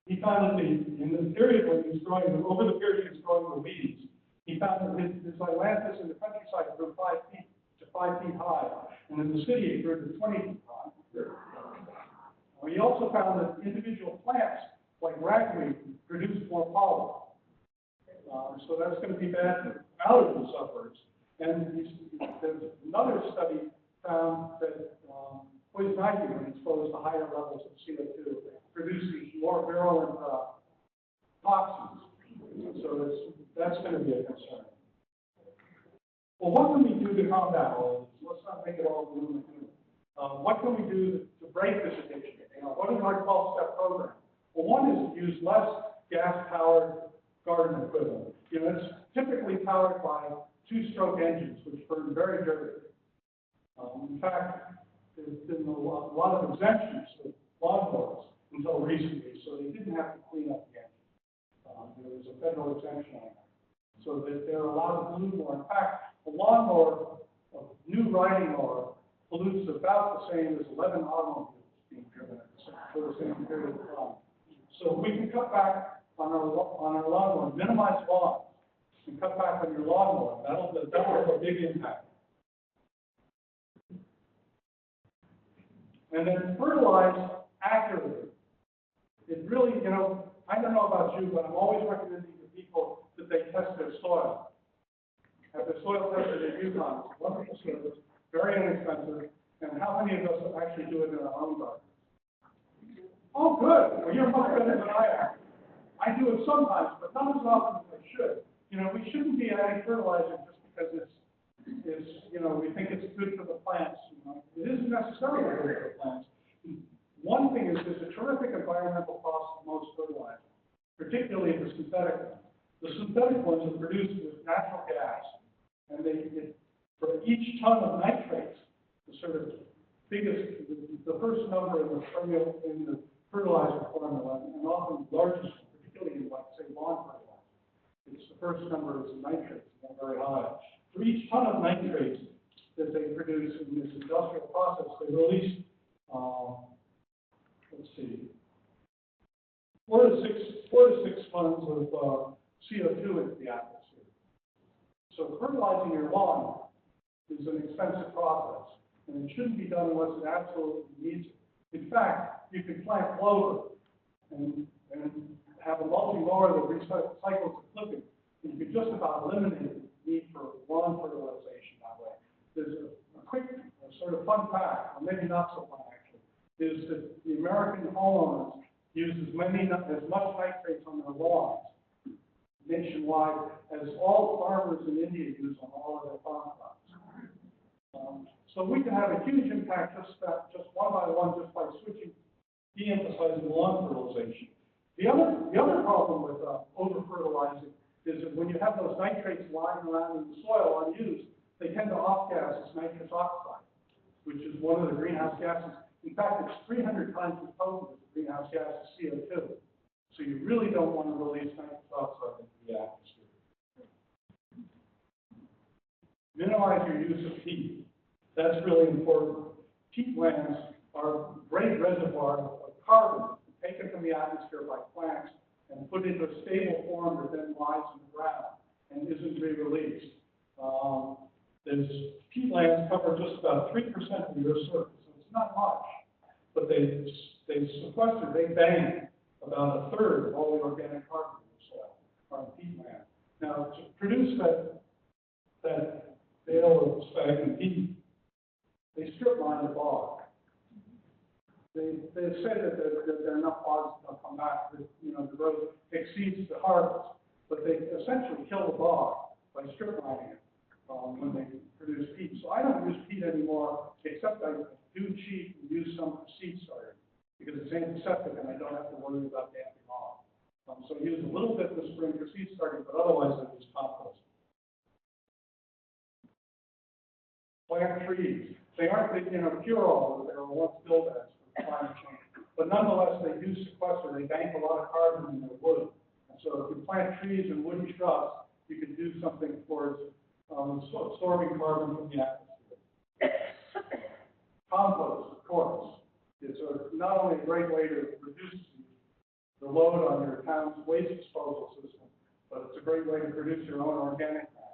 He found that in the period when he was growing, over the period he was growing the weeds, he found that his ailanthus in the countryside grew 5 feet to 5 feet high, and in the city it grew to 20 feet high. He also found that individual plants, like ragweed, produce more pollen. So that's going to be bad for out of the suburbs. And there's another study found that poison ivy, when exposed to higher levels of CO2, produces more virulent toxins. So that's going to be a concern. Well, what can we do to combat all of this? Let's not make it all gloom and doom. What can we do to break this addiction? What is our 12-step program? Well, one is to use less gas-powered garden equipment. It's typically powered by 2-stroke engines, which burn very dirty. In fact, there's been a lot of exemptions of lawnmowers. until recently, so they didn't have to clean up yet. There was a federal exemption on that, so that they're allowed to pollute more. In fact, a lawnmower, a new riding mower, pollutes about the same as 11 automobiles being driven for the same period of time. So we can cut back on our lawnmower, minimize lawns, and cut back on your lawnmower. That'll have a big impact. And then fertilize accurately. It really, I don't know about you, but I'm always recommending to people that they test their soil. Have their soil tested at UConn. It's a wonderful service, very inexpensive. And how many of us actually do it in our own garden? Oh, good. Well, you're much better than I am. I do it sometimes, but not as often as I should. We shouldn't be adding fertilizer just because it's we think it's good for the plants. It isn't necessarily good for the plants. One thing is there's a terrific environmental cost of most fertilizer, particularly the synthetic ones. The synthetic ones are produced with natural gas, and for each ton of nitrates, the sort of biggest, the first number in the fertilizer formula, and often the largest, particularly in, like, say, lawn fertilizer, it's the first number is nitrates, and they're very high. For each ton of nitrates that they produce in this industrial process, they release, let's see, 4 to 6 tons of CO2 into the atmosphere. So fertilizing your lawn is an expensive process, and it shouldn't be done unless it absolutely needs it. In fact, you can plant clover and have a mulching mower that recycles the clipping, and you can just about eliminate the need for lawn fertilization that way. There's a quick sort of fun fact, or maybe not so fun actually, is that the American homeowners use as much nitrates on their lawns nationwide as all the farmers in India use on all of their farm crops. So we can have a huge impact just one by one, just by de-emphasizing lawn fertilization. The other problem with over-fertilizing is that when you have those nitrates lying around in the soil unused, they tend to off-gas as nitrous oxide, which is one of the greenhouse gases. In fact, it's 300 times as potent as the greenhouse gas is CO2. So you really don't want to release nitrous oxide into the atmosphere. Minimize your use of peat. That's really important. Peatlands are a great reservoir of carbon taken from the atmosphere by plants and put into a stable form that then lies in the ground and isn't re-released. Peatlands cover just about 3% of your surface, so it's not much, but they sequester, they bank about a third of all the organic carbon in the soil from peatland. Now, to produce that bale of stagnant peat, they strip mine the bog. They say that there are enough bogs that will come back that the growth exceeds the harvest, but they essentially kill the bog by strip mining it when they produce peat. So I don't use peat anymore, except I do cheat and use some for seed starting because it's antiseptic and I don't have to worry about damping off. So I use a little bit in the spring for seed starting, but otherwise I use compost. Plant trees. They aren't the cure-all that they were once billed as for climate change, but nonetheless they do sequester. They bank a lot of carbon in their wood. And so if you plant trees and woody shrubs, you can do something towards absorbing carbon from the atmosphere. Compost, of course, is not only a great way to reduce the load on your town's waste disposal system, but it's a great way to produce your own organic matter.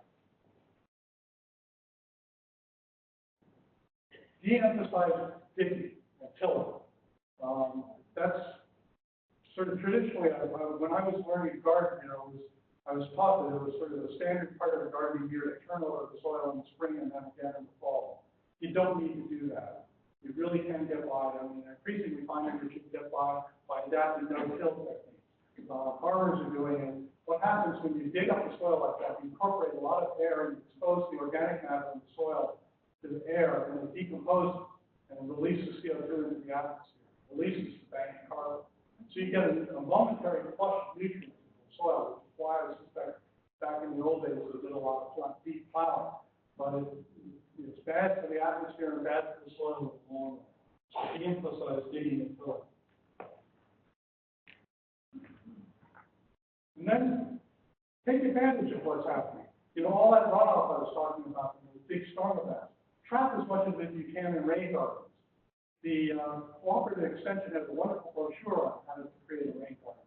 De-emphasize digging and tilling. That's sort of traditionally, when I was learning to garden, I was taught that it was sort of the standard part of the gardening year to turn over the soil in the spring and then again in the fall. You don't need to do that. You really can get by. I mean, increasingly finding that you can get by adapting no-till techniques. Farmers are doing it. What happens when you dig up the soil like that, you incorporate a lot of air and expose the organic matter in the soil to the air, and it decomposes and releases CO2 into the atmosphere, releases the banked carbon. So you get a momentary flush of nutrients in the soil, which is why I suspect back in the old days there was a lot of deep plowing. But it's bad for the atmosphere and bad for the soil in the long run. So de-emphasize digging and tilling. And then take advantage of what's happening. You know, all that runoff I was talking about in the big storm events. Trap as much of it you can in rain gardens. The Cooperative Extension has a wonderful brochure on how to create a rain garden.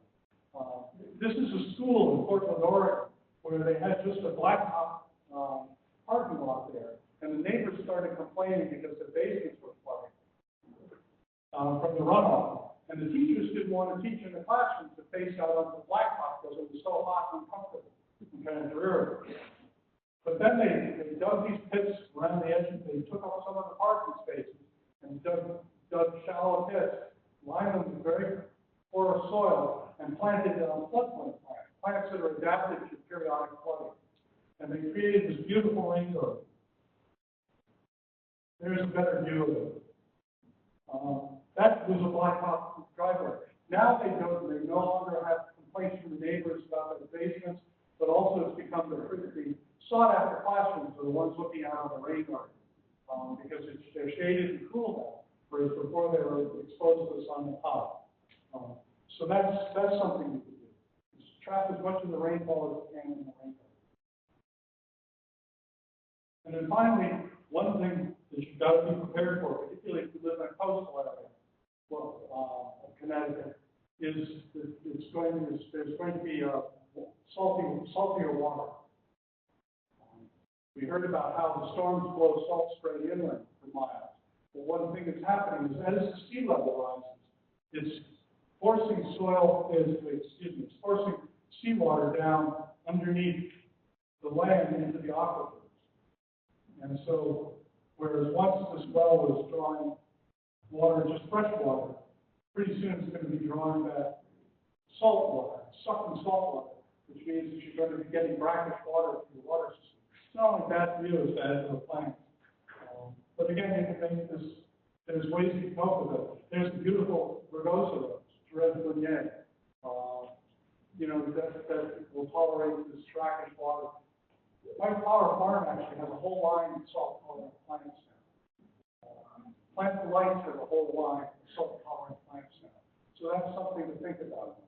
This is a school in Portland, Oregon, where they had just a blacktop parking lot there, and the neighbors started complaining because the basements were flooding from the runoff. And the teachers didn't want to teach in the classroom to face out on the blacktop because it was so hot and uncomfortable in Connecticut River. But then they dug these pits around the edges. They took up some of the parking spaces and dug shallow pits, lined them with very porous soil, and planted floodplain plants that are adapted to periodic flooding. And they created this beautiful rain garden. There's a better view of it. That was a blacktop driveway. Now they no longer have complaints from the neighbors about their basements, but also it's become the sought-after classrooms are the ones looking out on the rain garden, because they're shaded and cool now, whereas before they were exposed to the sun and hot. So that's something you can do. Just trap as much of the rainfall as you can in the rain garden. And then finally, one thing that you've got to be prepared for, particularly if you live in a coastal area of Connecticut, is that there's going to be saltier water. We heard about how the storms blow salt spray inland for miles. But one thing that's happening is as the sea level rises, it's forcing seawater down underneath the land into the aquifers. And so, whereas once this well was drawing water, just fresh water, pretty soon it's going to be drawing back salt water, sucking salt water, which means that you're going to be getting brackish water through the water system. It's not only bad for you, it's bad for the plants. But again, you can think there's ways you can cope with it. There's the beautiful Rugosa rose, Red Brunier, that will tolerate this brackish water. My flower farm actually has a whole line of salt-tolerant plants now. Plant Delights has a whole line of salt-tolerant plants now. So that's something to think about.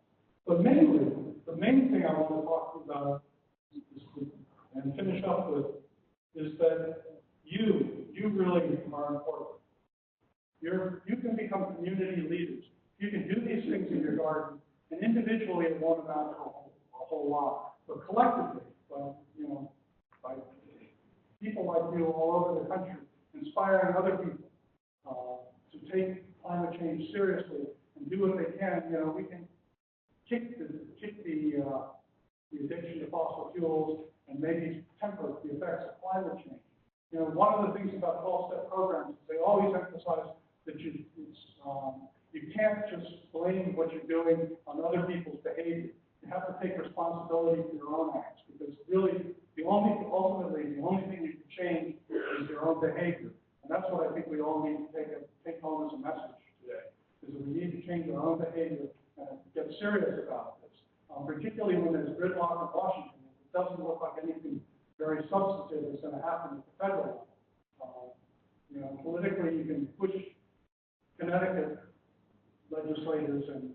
But mainly, the main thing I want to talk about and finish up with is that you really are important. You can become community leaders. You can do these things in your garden, and individually it won't amount to a whole lot. But collectively, by people like you all over the country, inspiring other people to take climate change seriously and do what they can, we can kick the addiction to fossil fuels and maybe temper the effects of climate change. One of the things about 12-step programs is they always emphasize that you can't just blame what you're doing on other people's behavior. You have to take responsibility for your own acts, because really, ultimately, the only thing you can change is your own behavior. And that's what I think we all need to take home as a message today, is that we need to change our own behavior and get serious about this, particularly when there's gridlock in Washington. It doesn't look like anything very substantive is going to happen at the federal level. Politically, you can push Connecticut legislators and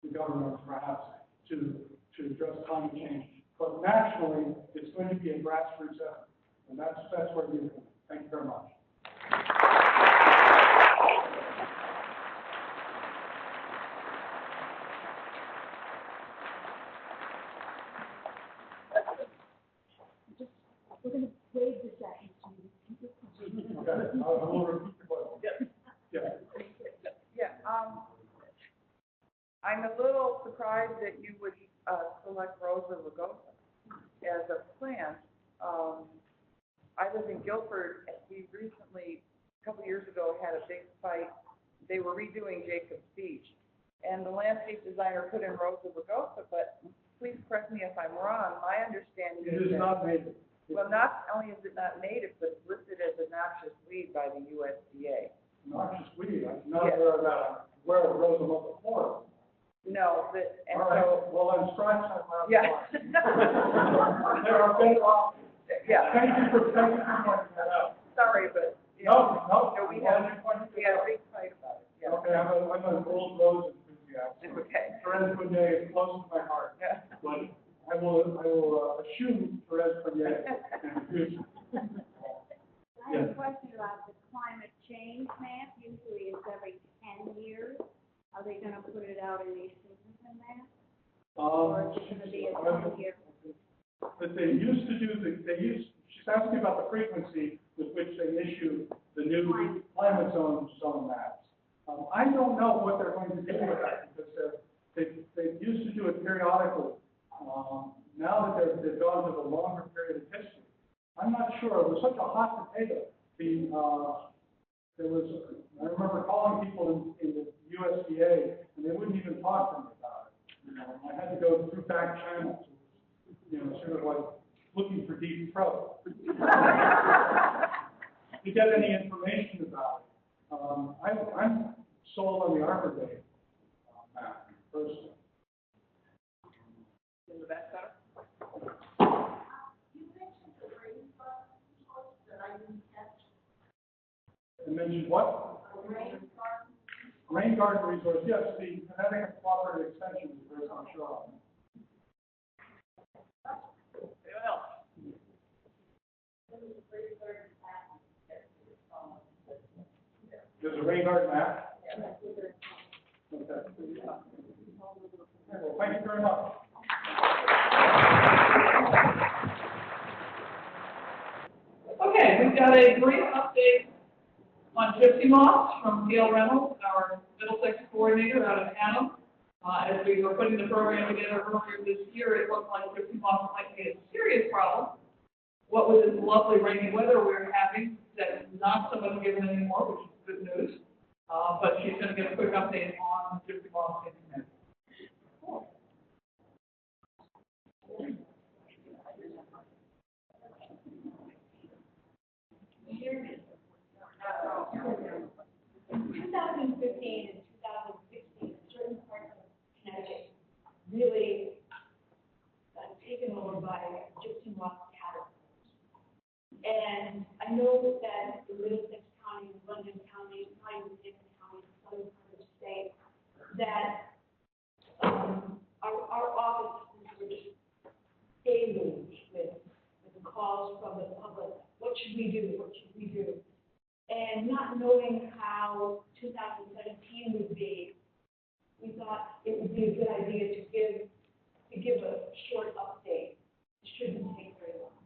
the governor, perhaps, to address climate change. But nationally, it's going to be a grassroots effort, and that's where you're going. Thank you very much. We're going to wave this at you. Okay, I will repeat the question. Yeah. I'm a little surprised that you would select Rosa rugosa as a plant. I live in Guilford, and we recently, a couple years ago, had a big fight. They were redoing Jacob's Beach, and the landscape designer put in Rosa rugosa, but please correct me if I'm wrong. My understanding is not native. Well, not only is it not native, but it's listed as a noxious weed by the USDA. Noxious weed? I'm not aware of that. Where it grows above the floor. No, but, and all right. so. Well, then scratch that last Yeah. line. There are better options. Yeah. Thank you for pointing that out. Sorry, but. No, we had a big fight about it. Yeah. Okay, I'm an old rose enthusiast. Okay. Therese Boudet is close to my heart, Yeah. but I will eschew Therese Boudet in the future. I have a question about the climate change map. Usually it's every 10 years. Are they gonna put it out any sooner than that? Or is it gonna be a 10-year? But they used to do she's asking about the frequency with which they issue the new climate zone maps. I don't know what they're going to do with that, because they used to do it periodically. Now that they've gone to the longer period of history, I'm not sure. It was such a hot potato. I remember calling people in the USDA, and they wouldn't even talk to me about it. I had to go through back channels, sort of like looking for deep throat to get any information about it. I'm sold on the Arbor Day map personally. Is that better? I mentioned what? Rain garden resource. Yes, the Connecticut Cooperative Extension is very much sure on. Anyone else? There's a rain garden map? Okay. Well, thank you very much. Okay, we've got a brief update on gypsy moths from Gail Reynolds, our Middlesex coordinator out of Hannah. As we were putting the program together earlier this year, it looked like gypsy moths might be a serious problem. What with this lovely rainy weather we're having, that's not so much given anymore, which is good news. But she's going to give a quick update on gypsy moths in Connecticut. In 2015 and 2016, certain parts of Connecticut really got taken over by gypsy moth caterpillars. And I know that in Middlesex County, London County, Wildfires County, southern part of the state, that our offices were just deluged with the calls from the public. What should we do? What should we do? And not knowing how 2017 would be, we thought it would be a good idea to give a short update. It shouldn't take very long.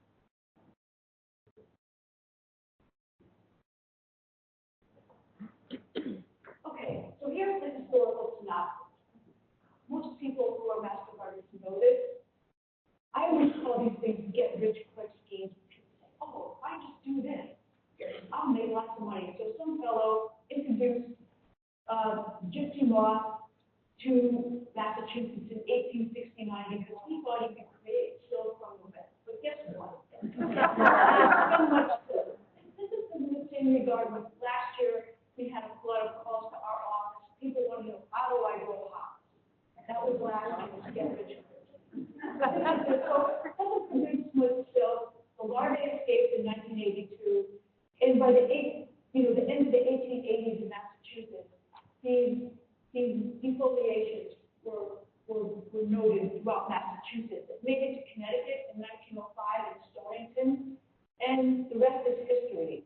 Okay, so here's the historical synopsis. Most people who are master gardeners know this. I always call these things get-rich-quick schemes. People say, oh, if I just do this, I'll make lots of money. So some fellow introduced gypsy moth to Massachusetts in 1869 because he thought he could create silk from the wet. But guess what? So much silk. This is in the same regard with last year we had a flood of calls to our office. People want to know, how do I grow hops? That was last year's get rich quick. So that was produced with silk. The larvae escaped in 1982. And by the end of the 1880s in Massachusetts, these defoliations were noted throughout Massachusetts. It made it to Connecticut in 1905 in Stormwater, and the rest is history,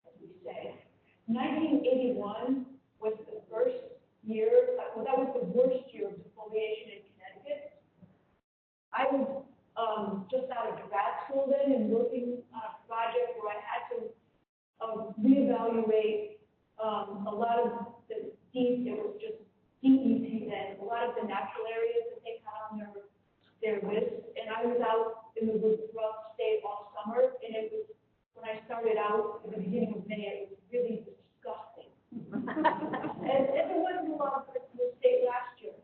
as we say. 1981 was the first year, well, that was the worst year of defoliation in Connecticut. I was just out of grad school then and working on a project where I had to reevaluate a lot of the it was just DEP then, a lot of the natural areas that they had on their list. And I was out in the woods throughout the state all summer, and it was, when I started out at the beginning of May, it was really disgusting. and there wasn't a lot of it in the state last year.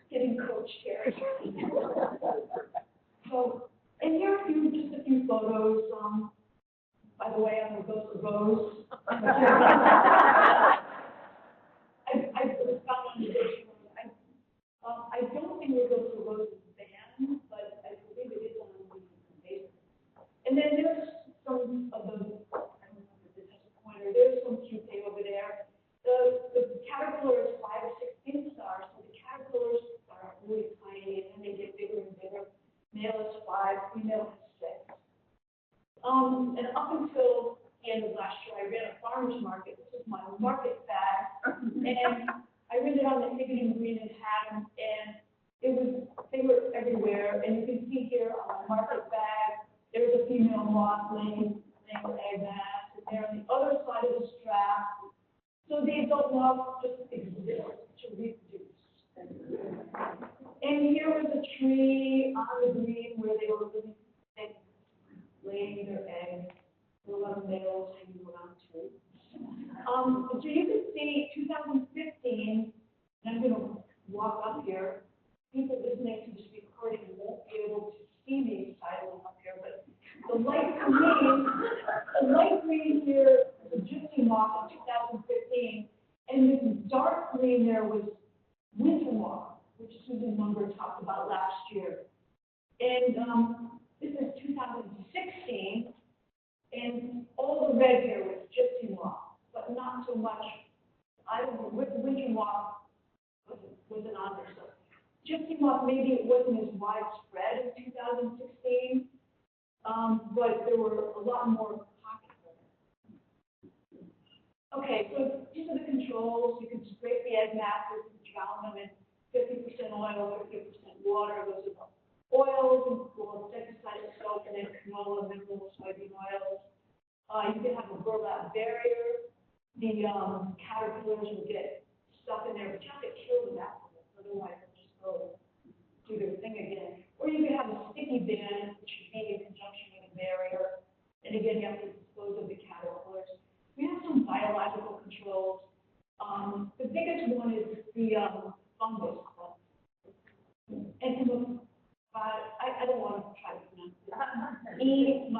Getting coached here. So, and here are just a few photos. By the way, I'm a ghost of Rose. I found on the picture. I don't think we're Ghost of Rose is banned, but I believe it is on the Invasive. And then there's some of the, I don't know if this has a pointer, there's some And I rented on the Higgins Green in Haddam, and they were everywhere. And you can see here on my market bag, there was a female moth laying with egg mass, and there on the other side of the strap. So the adult moth just exists to reproduce. And here was a tree on the green where they were really laying their eggs. There were a lot of males hanging around too. So you can see 2015, and I'm going to walk up here. People listening to this recording won't be able to see me silent up here, but the light green here was a gypsy moth in 2015, and this dark green there was winter moth, which Susan Munger talked about last year. And this is 2016, and all the red here was gypsy moth, but not so much. I don't know, winter moth wasn't on there. So gypsy moth, maybe it wasn't as widespread in 2016, but there were a lot more pockets of it. Okay, so these are the controls. You can scrape the egg masses and drown them in 50% oil, 50% water. Those are the oils, and insecticide and soap, and then canola, mineral, soybean oils. You can have a burlap barrier. The caterpillars will get stuck in there, but you have to kill them afterwards, otherwise they'll just go do their thing again. Or you can have a sticky band, which should be in conjunction with a barrier. And again, you have to dispose of the caterpillars. We have some biological controls. The biggest one is the fungus. And I don't want to try to pronounce it. E.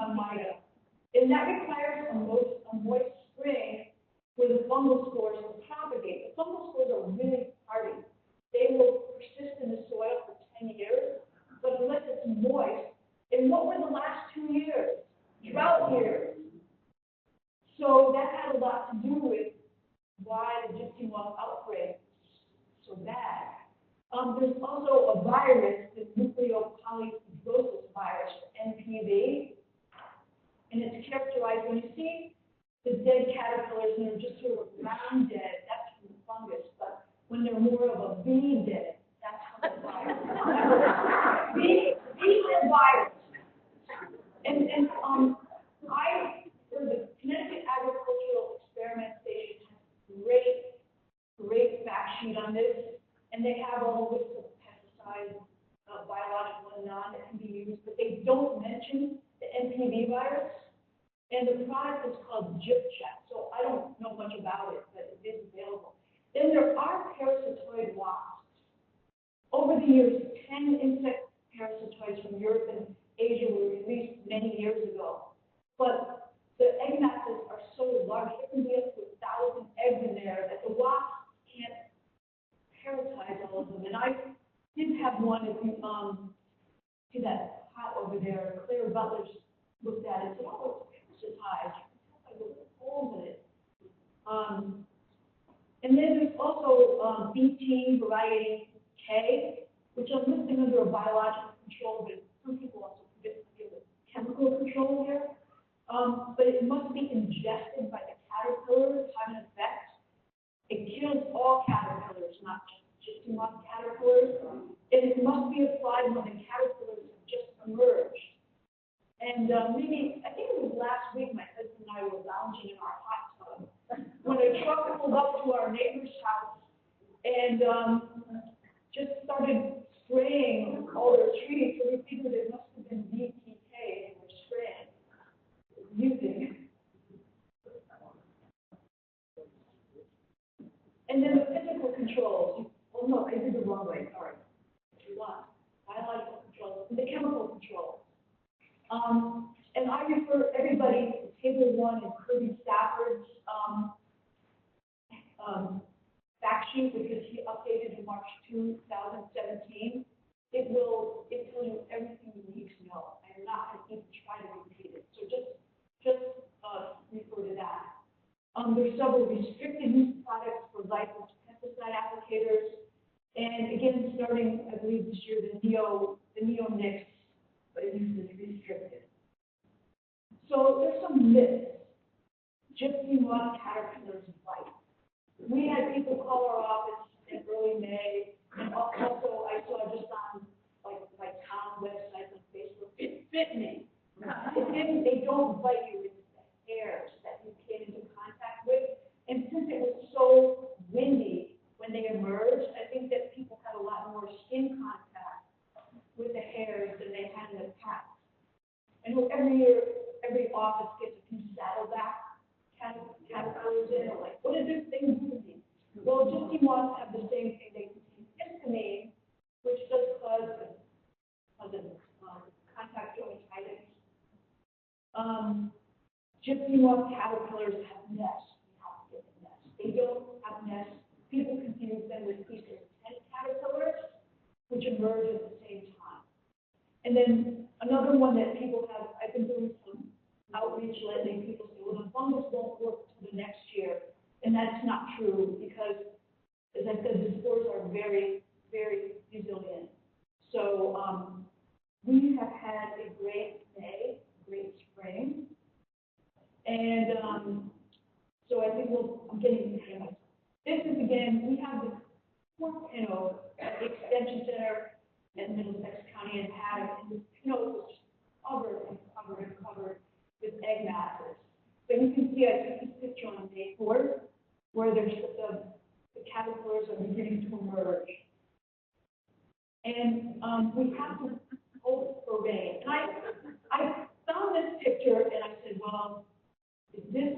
And that requires a moist spring where the fungal spores will propagate. The fungal spores are really hardy. They will persist in the soil for 10 years, but unless it's moist, and what were the last 2 years? Drought years. So that had a lot to do with why the gypsy moth outbreak is so bad. There's also a virus, the nucleopolyhedrosis virus, NPV, and it's characterized when you see the dead caterpillars and they're just sort of round dead, that's from the fungus, but when they're more of a bee dead, that's from the virus. Bee dead virus. And for the Connecticut Agricultural Experiment Station has great fact sheet on this, and they have all the lists of pesticides, biological and non that can be used, but they don't mention the NPV virus. And the product is called GipChat, so I don't know much about it, but it is available. Then there are parasitoid wasps. Over the years, 10 insect parasitoids from Europe and Asia were released many years ago. But the egg masses are so large, there can be up to 1,000 eggs in there that the wasps can't parasitize all of them. And I did have one, if you see that pot over there, Claire Butler looked at it and said, oh, it's parasitized. You can tell by the little holes in it. And then there's also BT variety K, which I'm listing under a biological control, but some people also give a chemical control here. But it must be ingested by the caterpillar to have an effect. It kills all caterpillars, not just gypsy moth caterpillars. And it must be applied when the caterpillars have just emerged. And maybe, I think it was last week, my husband and I were lounging in our hot tub when a truck pulled up to our neighbor's house and just started spraying all their trees. So we figured it must have been BTK they were spraying, using. And then the physical controls. Oh no, I did the wrong way. Sorry. Biological controls, and the chemical controls. And I refer everybody to Table 1 in Kirby Stafford's fact sheet, because he updated in March 2017. It tells you everything you need to know. I'm not going to even try to repeat it. So just refer to that. There's several restricted use products for licensed pesticide applicators. And again, starting, I believe this year, the neonics, but it is restricted. So there's some myths. Gypsy moth caterpillars bite. We had had people call our office in early May, and also I saw just on like town websites and Facebook, it bit me. They don't invite you into the hairs that you came into contact with, and since it was so windy when they emerged, I think that people had a lot more skin contact with the hairs than they had in the past. I know every year, every office gets a few saddleback caterpillars in, or like, what is this thing doing? Well, gypsy moths have the same thing. They contain histamine, which does cause contact dermatitis. Gypsy moth caterpillars have nests. You have to get the nests. They don't have nests. People confuse them with pieces of tent caterpillars, which emerge at the same time. And then another one that people have, I've been doing some outreach lately, people say, well, the fungus won't work till the next year. And that's not true because, as I said, the spores are very, very resilient. So we have had a great May, great spring. And so I think I'm getting the hang of it. This is, again, we have the at the Extension Center in Middlesex County and Paddock, and the pinot was just covered and covered and covered with egg masses. So you can see, I took this picture on May 4th, where there's the caterpillars are beginning to emerge. And we have to hope for rain. And I found this picture, and I said, well, is this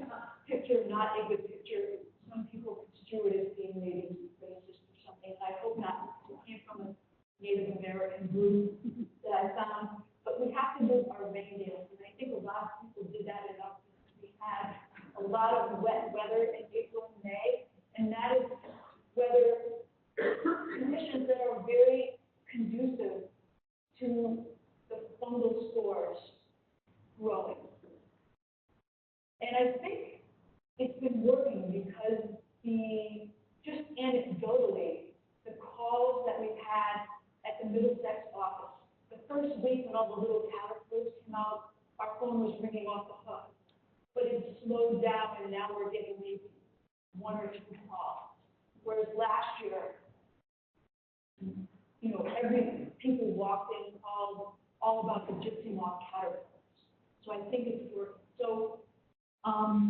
picture not a good picture? Some people construe it as being maybe racist or something. I hope not. It came from a Native American group that I found. But we have to do our rain dance. And I think a lot of people did that enough because we had a lot of wet weather in April and May. And that is weather conditions that are very conducive to the fungal spores growing. And I think it's been working because just anecdotally, the calls that we've had at the Middlesex office, the first week when all the little caterpillars came out, our phone was ringing off the hook. But it slowed down, and now we're getting maybe one or two calls. Whereas last year, every people walked in and called all about the gypsy moth caterpillars. So I think it's working. So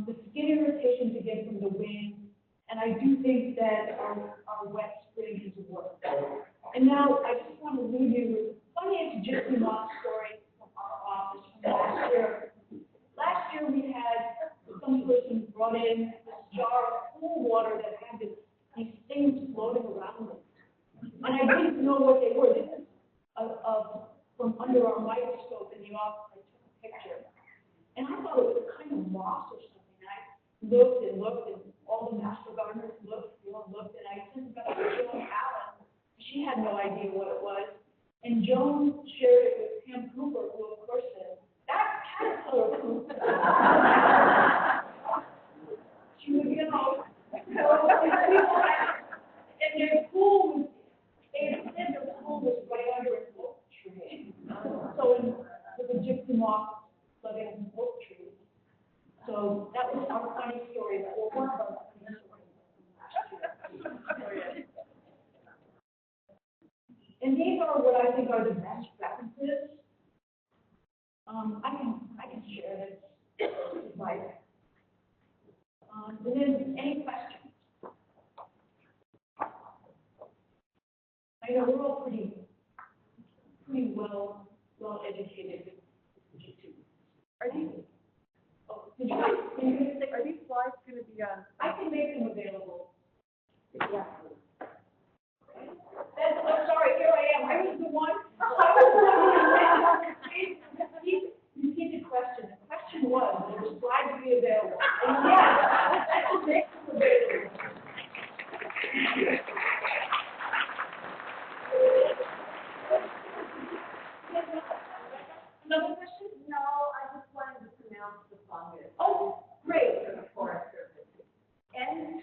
the skin irritations again from the wind, and I do think that our wet spring has worked. And now I just want to leave you with the funniest gypsy moth story from our office from last year. Last year we had some person brought in this jar of cool water that had these things floating around it. And I didn't know what they were. This is from under our microscope in the office. I took a picture. And I thought it was kind of moss or something. And I looked, and all the master gardeners looked, and I sent it back to Joan Allen. She had no idea what it was. And Joan shared it with Pam Cooper, who of course said, that's caterpillar poop. She would, and their pool was right under a oak tree. So with the gypsy moth living oak trees. So that was our funny story. That was one of our funny stories last year. And these are what I think are the best references. I can share this if you'd like. And then any questions? I know we're all pretty well educated. Are these slides going to be on? I can make them available. Yeah. I'm sorry, here I am. I was the one. Repeat the question. The question was, will the slides be available? And yes, I will make them available. Another question? No, I just wanted to pronounce the fungus. Oh, great. For the Forest Service. Entomycin.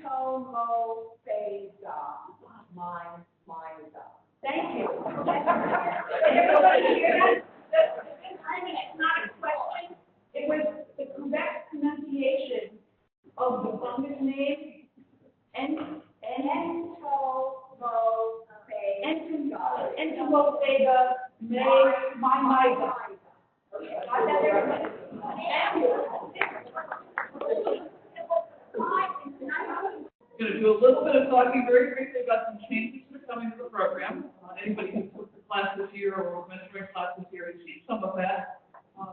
bodega, my God. Okay, I have everybody. Going to do a little bit of talking very briefly about some changes that are coming to the program. Anybody who took the class this year or mentoring class this year has seen some of that.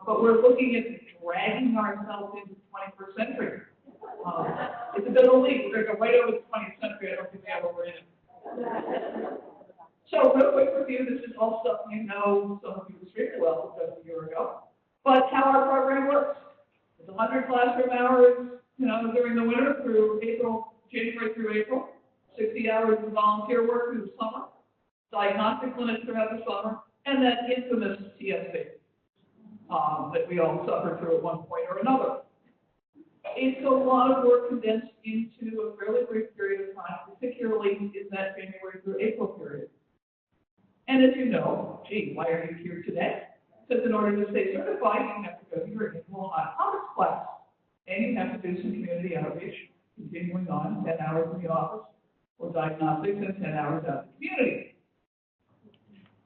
But we're looking at dragging ourselves into the 21st century. It's a bit of a leap. We're going to go right over the 20th century. I don't think we have what we're in. So real quick review, this is all stuff you know, some of you extremely well just a year ago. But how our program works. It's 100 classroom hours, during the winter through January through April, 60 hours of volunteer work through the summer, diagnostic clinics throughout the summer, and that infamous TSP that we all suffered through at one point or another. It's a lot of work condensed into a fairly brief period of time, particularly in that January through April period. And as you know, why are you here today? Because in order to stay certified, you have to go to your annual hot topics class, and you have to do some community outreach, continuing on 10 hours in the office, or diagnostics and 10 hours out in the community.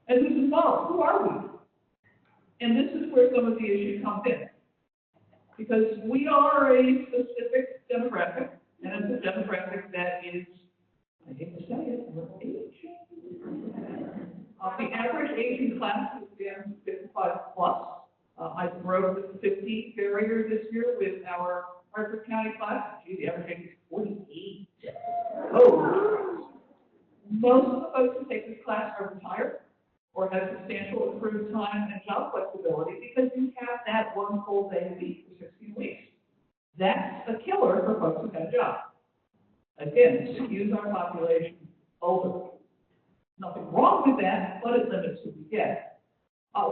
And this is follows. Who are we? And this is where some of the issue comes in. Because we are a specific demographic, and it's a demographic that is, I hate to say it, we're aging. The average age in class is again 55 plus. I broke the 50 barrier this year with our Hartford County class. The average age is 48. Oh. Most of the folks who take this class are retired or have substantial improved time and job flexibility because you have that one full day a week for 16 weeks. That's a killer for folks who have a job. Again, skews our population older. Nothing wrong with that, but it limits who we get.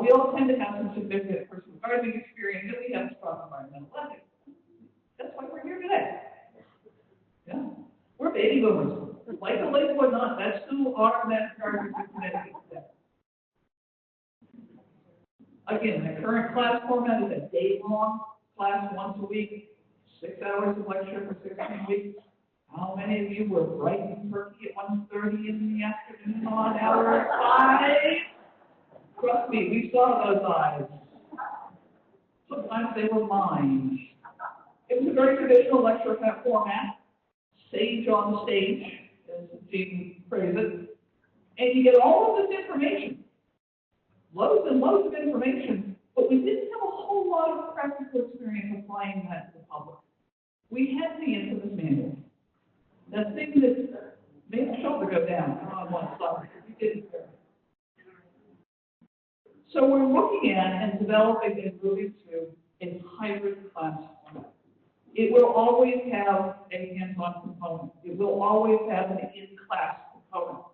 We all tend to have some significant personal gardening experience, and we have a strong environmental ethic. That's why we're here today. Yeah, we're baby boomers. Like it or not, that's who our men gardeners in Connecticut today. Again, the current class format is a day-long class once a week, 6 hours of lecture for 16 weeks. How many of you were bright and perky at 1:30 in the afternoon on hour 5? Trust me, we saw those eyes. Sometimes they were mine. It was a very traditional lecture format, sage on the stage, as Jean phrased it. And you get all of this information, loads and loads of information, but we didn't have a whole lot of practical experience applying that to the public. We had the infamous manual. That thing that made the shoulder go down on one side. We didn't. So we're looking at and developing and moving to a hybrid class format. It will always have a hands-on component. It will always have an in-class component.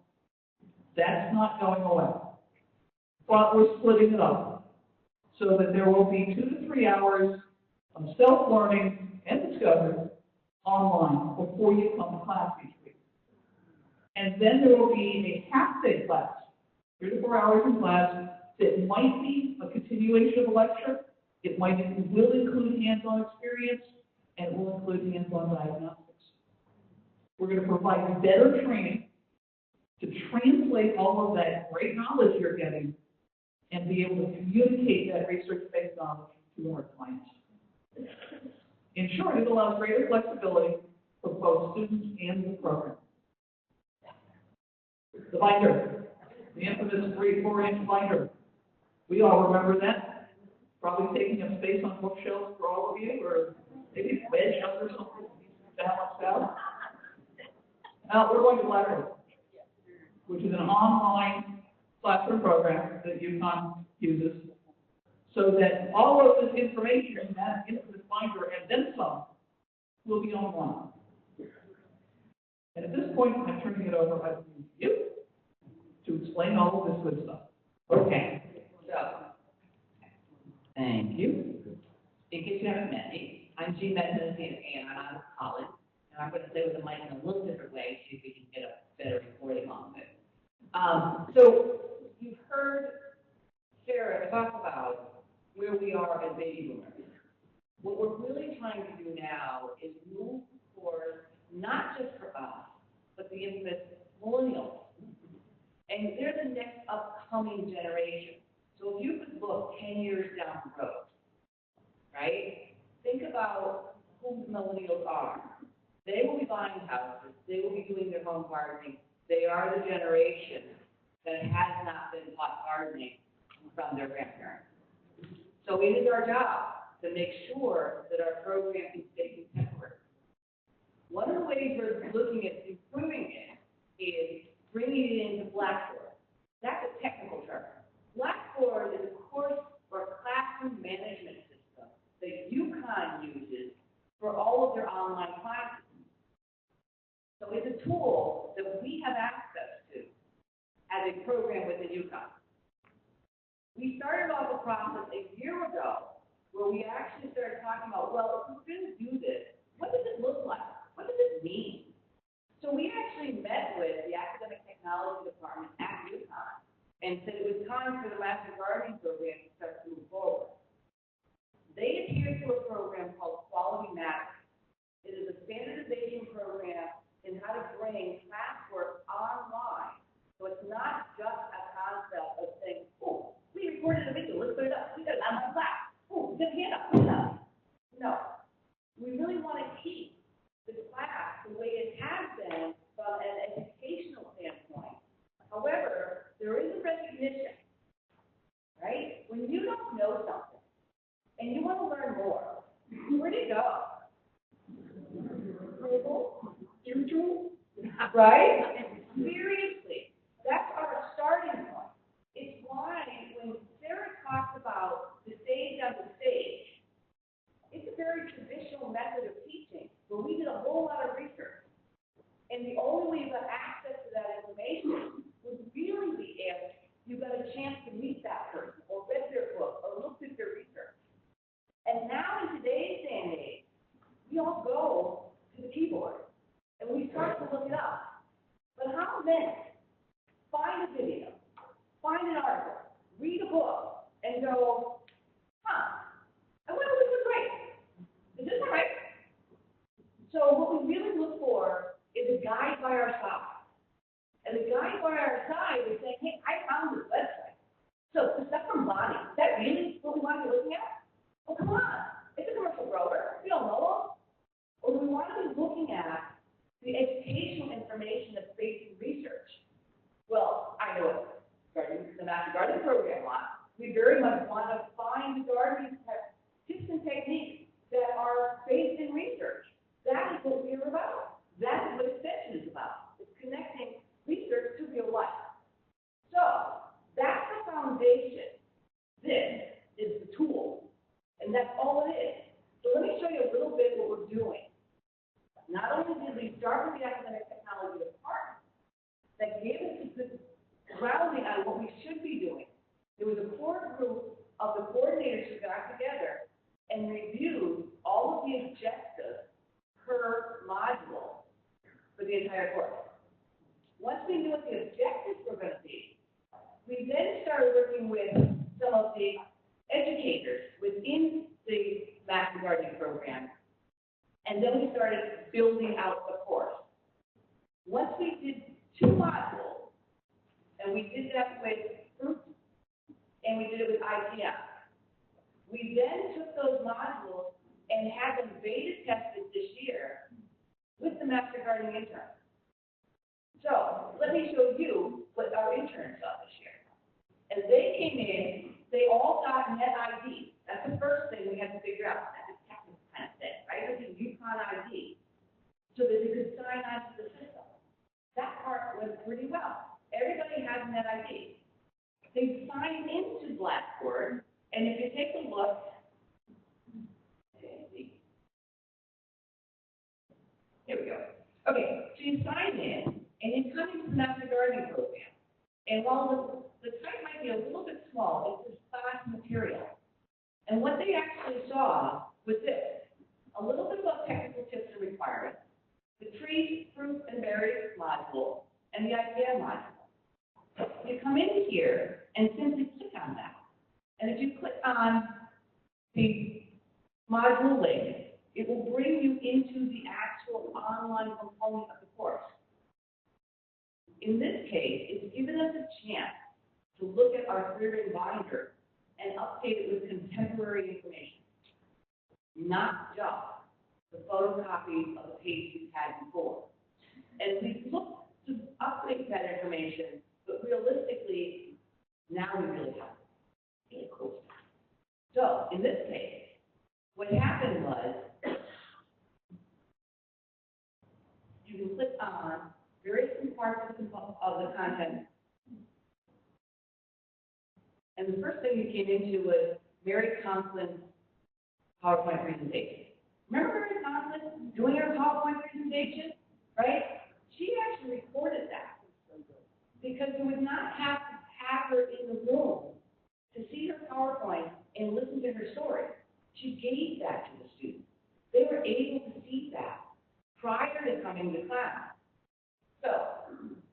That's not going away. But we're splitting it up so that there will be 2 to 3 hours of self-learning and discovery online before you come to class each week. And then there will be a half-day class, 3 to 4 hours in class, that might be a continuation of a lecture. It will include hands-on experience, and it will include hands-on diagnostics. We're going to provide better training to translate all of that great knowledge you're getting and be able to communicate that research-based knowledge to our clients. In short, it allows greater flexibility for both students and the program. The binder, the infamous 3-4-inch binder. We all remember that. Probably taking up space on bookshelves for all of you, or maybe wedged under something balanced out. We're going to Vegetated, which is an online classroom program that UConn uses, so that all of this information in that infamous binder and then some will be online. And at this point, I'm turning it over to you to explain all of this good stuff. Okay. So, thank you. In case you haven't met me, I'm Jean Benson, and I'm out of college. And I'm going to say with the mic in a little different way, see if we can get a better recording on it. So, you've heard Sarah talk about where we are as baby boomers. What we're really trying to do now is move forward, not just for us, but the infamous millennials. And they're the next up upcoming generation. So if you could look 10 years down the road, right? Think about who the millennials are. They will be buying houses. They will be doing their home gardening. They are the generation that has not been taught gardening from their grandparents. So it is our job to make sure that our program is taking temporary. One of the ways we're looking at improving it is bringing it into Blackboard. That's a technical term. Blackboard is a course or classroom management system that UConn uses for all of their online classes. So it's a tool that we have access to as a program within UConn. We started off a process a year ago where we actually started talking about, well, if we're going to do this, what does it look like? What does it mean? So we actually met with the academic technology department at UConn and said it was time for the Master Gardening program to start to move forward. They adhere to a program called Quality Matters. It is a standardization program in how to bring classwork online. So it's not just a concept of saying, oh, we recorded a video, let's put it up. We got it on my class. Oh, we got a hand up, put it up. No. We really want to keep the class the way it has been from an educational standpoint. However, there is a recognition, right? When you don't know something and you want to learn more, where do you go? YouTube? Right? Seriously. That's our starting point. It's why when Sarah talks about the stage on the stage, it's a very traditional method of teaching where we did a whole lot of research. And the only way you got access to that information would really be if you got a chance to meet that person or read their book or looked at their research. And now in today's day and age, we all go to the keyboard and we start to look it up. But how many find a video, find an article, read a book, and go, I wonder if this is right. Is this right? So what we really look for is a guide by our side. And the guide by our side is saying, hey, I found this website. So the stuff from Bonnie, is that really what we want to be looking at? Oh, come on. It's a commercial grower. We don't know them. Or do we want to be looking at the educational information that's based in research? Well, I know it. The Master Gardening program lot. We very much want to find the gardening tips and techniques that are based in research. That is what we are about. That is what Extension is about. It's connecting research to real life. So that's the foundation. This is the tool. And that's all it is. So let me show you a little bit what we're doing. Not only did we start with the academic technology department that gave us a good grounding on what we should be doing, there was a core group of the coordinators who got together and reviewed all of the objectives per module for the entire course. Once we knew what the objectives were going to be, we then started working with some of the educators within the Master Gardening program, and then we started building out the course. Once we did 2 modules, and we did that with fruit, and we did it with ITM, we then took those modules and had them beta tested this year with the Master Gardening interns. So let me show you what our interns saw this year. As they came in, they all got net ID. That's the first thing we had to figure out. That's a technical kind of thing, right? It was a UConn ID, so that they could sign on to the system. That part went pretty well. Everybody has net ID. They signed into Blackboard, and if you take a look, here we go. Okay, so you sign in, and you come into the Master Gardening program. And while the type might be a little bit small, it's this class material. And what they actually saw was this: a little bit about technical tips and requirements, the trees, fruit, and berries module, and the IPM module. You come in here and simply click on that. And if you click on the module link, it will bring you into the actual online component of the course. In this case, it's given us a chance to look at our three-ring binder and update it with contemporary information, not just the photocopies of the page we've had before. And we've looked to update that information, but realistically, now we really have really cool stuff. So, in this case, what happened was, you can click on various parts of the content. And the first thing you came into was Mary Conklin's PowerPoint presentation. Remember Mary Conklin doing her PowerPoint presentation, right? She actually recorded that because you would not have to have her in the room to see her PowerPoint and listen to her story. She gave that to the students. They were able to see that prior to coming to class. So,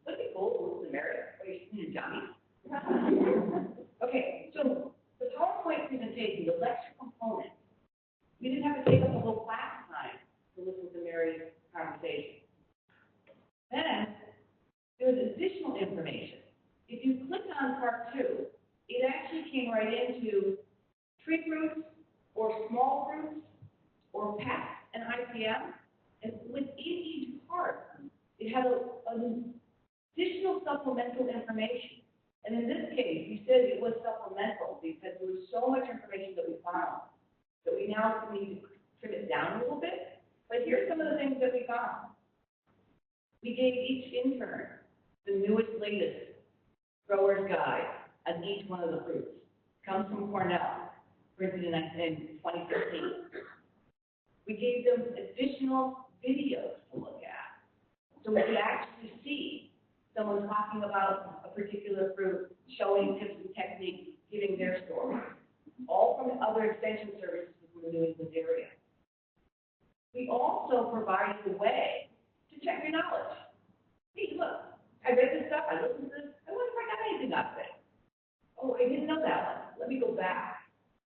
look at gold, Mary. Are you seeing your Johnny? Okay, so the PowerPoint presentation, the lecture component, we didn't have to take up the whole class time to listen to Mary's conversation. Then, there was additional information. If you click on part 2, it actually came right into tree groups, or small groups, or pests and ICM. And within each part, it had an additional supplemental information. And in this case, we said it was supplemental because there was so much information that we found that we now need to trim it down a little bit. But here's some of the things that we found. We gave each intern the newest, latest grower's guide on each one of the fruits. Comes from Cornell, printed in 2015. We gave them additional videos to look at, so we could actually see someone talking about a particular fruit, showing tips and techniques, giving their story, all from other extension services in the New England area. We also provided a way to check your knowledge. Hey, look, I read this stuff, I listened to this, I wonder if I got anything out of it. Oh, I didn't know that one. Let me go back.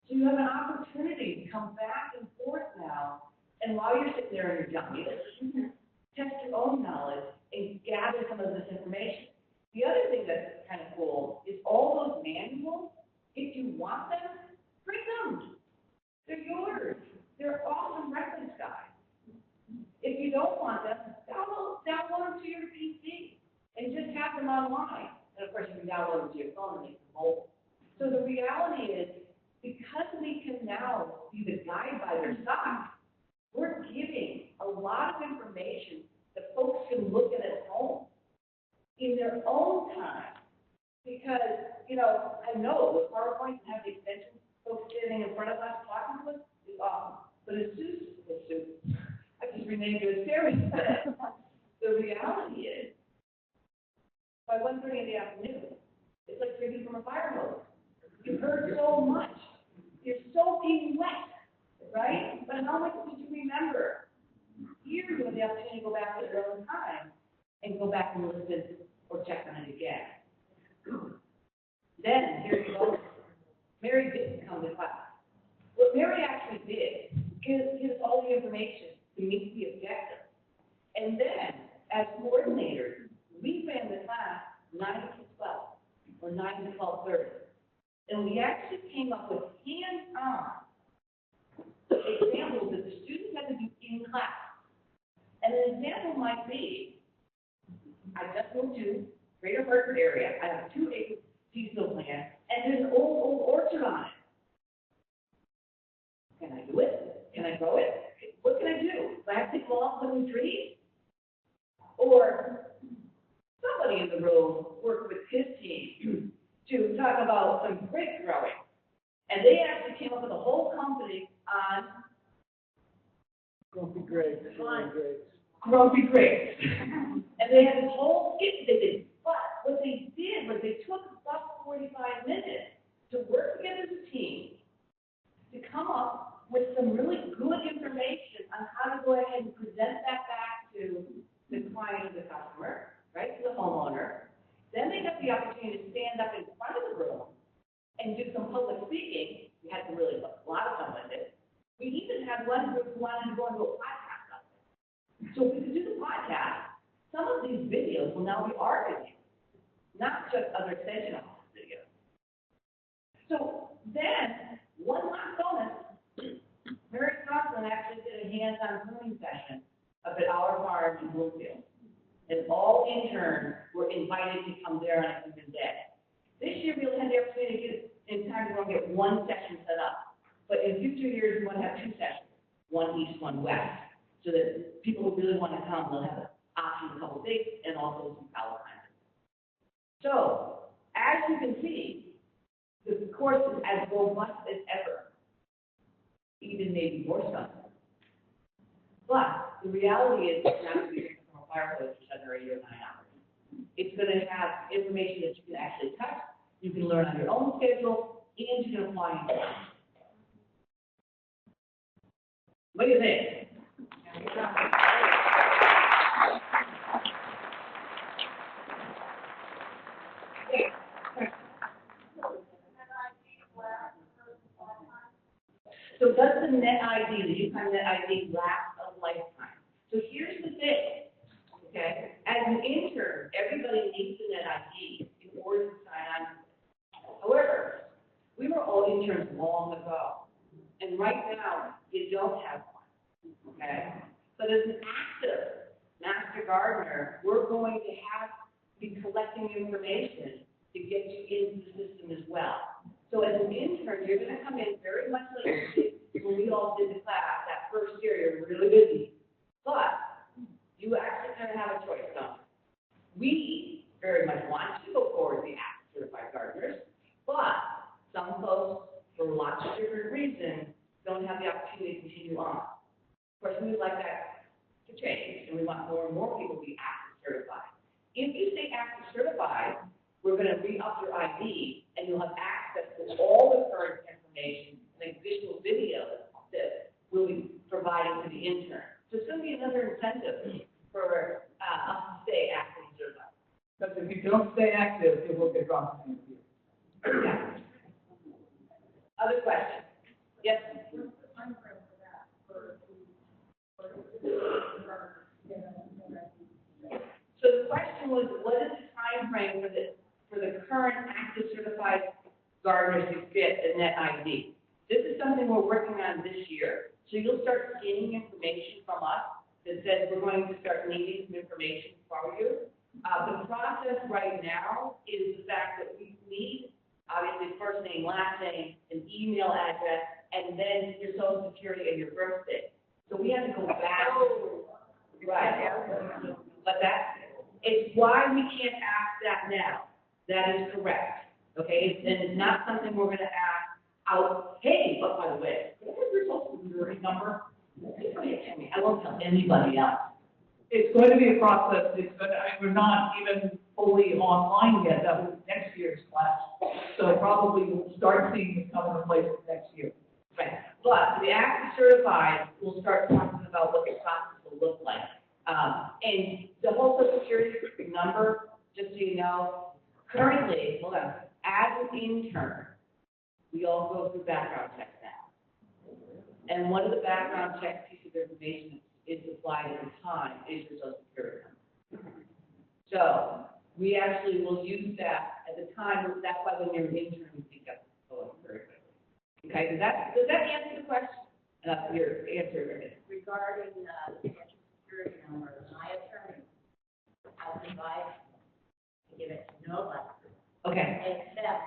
So you have an opportunity to come back and forth now, and while you're sitting there in your junkie, test your own knowledge and gather some of this information. The other thing that's kind of cool is all those manuals, if you want them, bring them. They're yours. They're awesome reference guides. If you don't want them, download them to your PC and just have them online. And of course, you can download them to your phone and make them mobile. So the reality is, because we can now be the guide by their side, we're giving a lot of information that folks can look at home in their own time. Because, I know with PowerPoint and have the extension, folks standing in front of us talking to us is awesome. But as I just renamed you as Terry. The reality is, by 1:30 in the afternoon, it's like drinking from a fire hose. You heard so much. You're soaking wet, right? But how much did you remember? Here you have the opportunity to go back at your own time and go back and listen or check on it again. Then, here you go. Mary didn't come to class. What Mary actually did give us all the information to meet the objective. And then, as coordinators, we ran the class 9 to 12, or 9 to 12:30. And we actually came up with hands-on examples that the students had to do in class. And an example might be, I just moved to Greater Hartford area. I have a 2-acre seasonal plant, and there's an old orchard on it. Can I do it? Can I grow it? What can I do? Do I have to take long living trees? Or somebody in the room worked with his team to talk about some grape growing. And they actually came up with a whole company on Grumpy grapes. grumpy grapes. And they had this whole skit they did. But what they did was they took about 45 minutes to work together as a team to come up with some really good information on how to go ahead and present that back to the client or the customer, right, to the homeowner. Then they got the opportunity to stand up in front of the room and do some public speaking. We had a lot of fun with it. We even had one group who wanted to go into a podcast of it. So if we could do the podcast, some of these videos will now be our videos, not just other extension office videos. So then, one last bonus, Mary Conklin actually did a hands-on pruning session up at our farm in Bloomfield. And all interns were invited to come there on a given day. This year, we only had the opportunity to get, in time, we're going to get one session set up. But in future years, we want to have two sessions, one east, one west, so that people who really want to come will have an option to couple days and also some power time. So, as you can see, the course is as robust as ever, even maybe more so. But the reality is it's not going to be from a fire hose for 7 or 8 or 9 hours. It's going to have information that you can actually touch, you can learn on your own schedule, and you can apply in your life. What do you think? So does the net ID, the UConn net ID, last a lifetime? So here's the thing, okay? As an intern, everybody needs the net ID in order to sign on. However, we were all interns long ago, and right now, you don't have one, okay? But as an active master gardener, we're going to be collecting information to get you into the system as well. So as an intern, you're going to come in very much like when we all did the class that first year, you're really busy. But you actually kind of have a choice, don't you? We very much want to go forward the ACT certified gardeners, but some folks, for lots of different reasons, don't have the opportunity to continue on. Of course, we would like that to change, and we want more and more people to be ACT certified. If you stay ACT certified, we're going to re-up your ID, and you'll have access to all the current information and visual video that we'll be providing to the intern. So it's going to be another incentive for us to stay active certified. Because if you don't stay active, it will get dropped in the queue. Yeah. Other questions? Yes? So the question was, what is the time frame for the current active certified gardeners to get a net ID? This is something we're working on this year. So you'll start gaining information from us that says we're going to start needing some information from you. The process right now is the fact that we need, obviously, first name, last name, an email address, and then your social security and your birthday. So we have to go back. Right. But it's why we can't ask that now. That is correct. Okay? And it's not something we're going to ask out. Hey, but by the way, what is your social security number? I won't tell anybody else. It's going to be a process. We're not even fully online yet. That was next year's class. So probably we'll start seeing this come into place next year. Right. But the active certified, we'll start talking about what the process will look like. And the whole social security number, just so you know, currently, hold on, as an intern, we all go through background checks now. And one of the background check pieces of information is supplied at the time is your social security number. So we actually will use that at the time. That's why when you're an intern, you pick up the social security. Okay, does that answer the question? Your answer regarding the social security number, my attorney has advised to give it to nobody. Okay. Except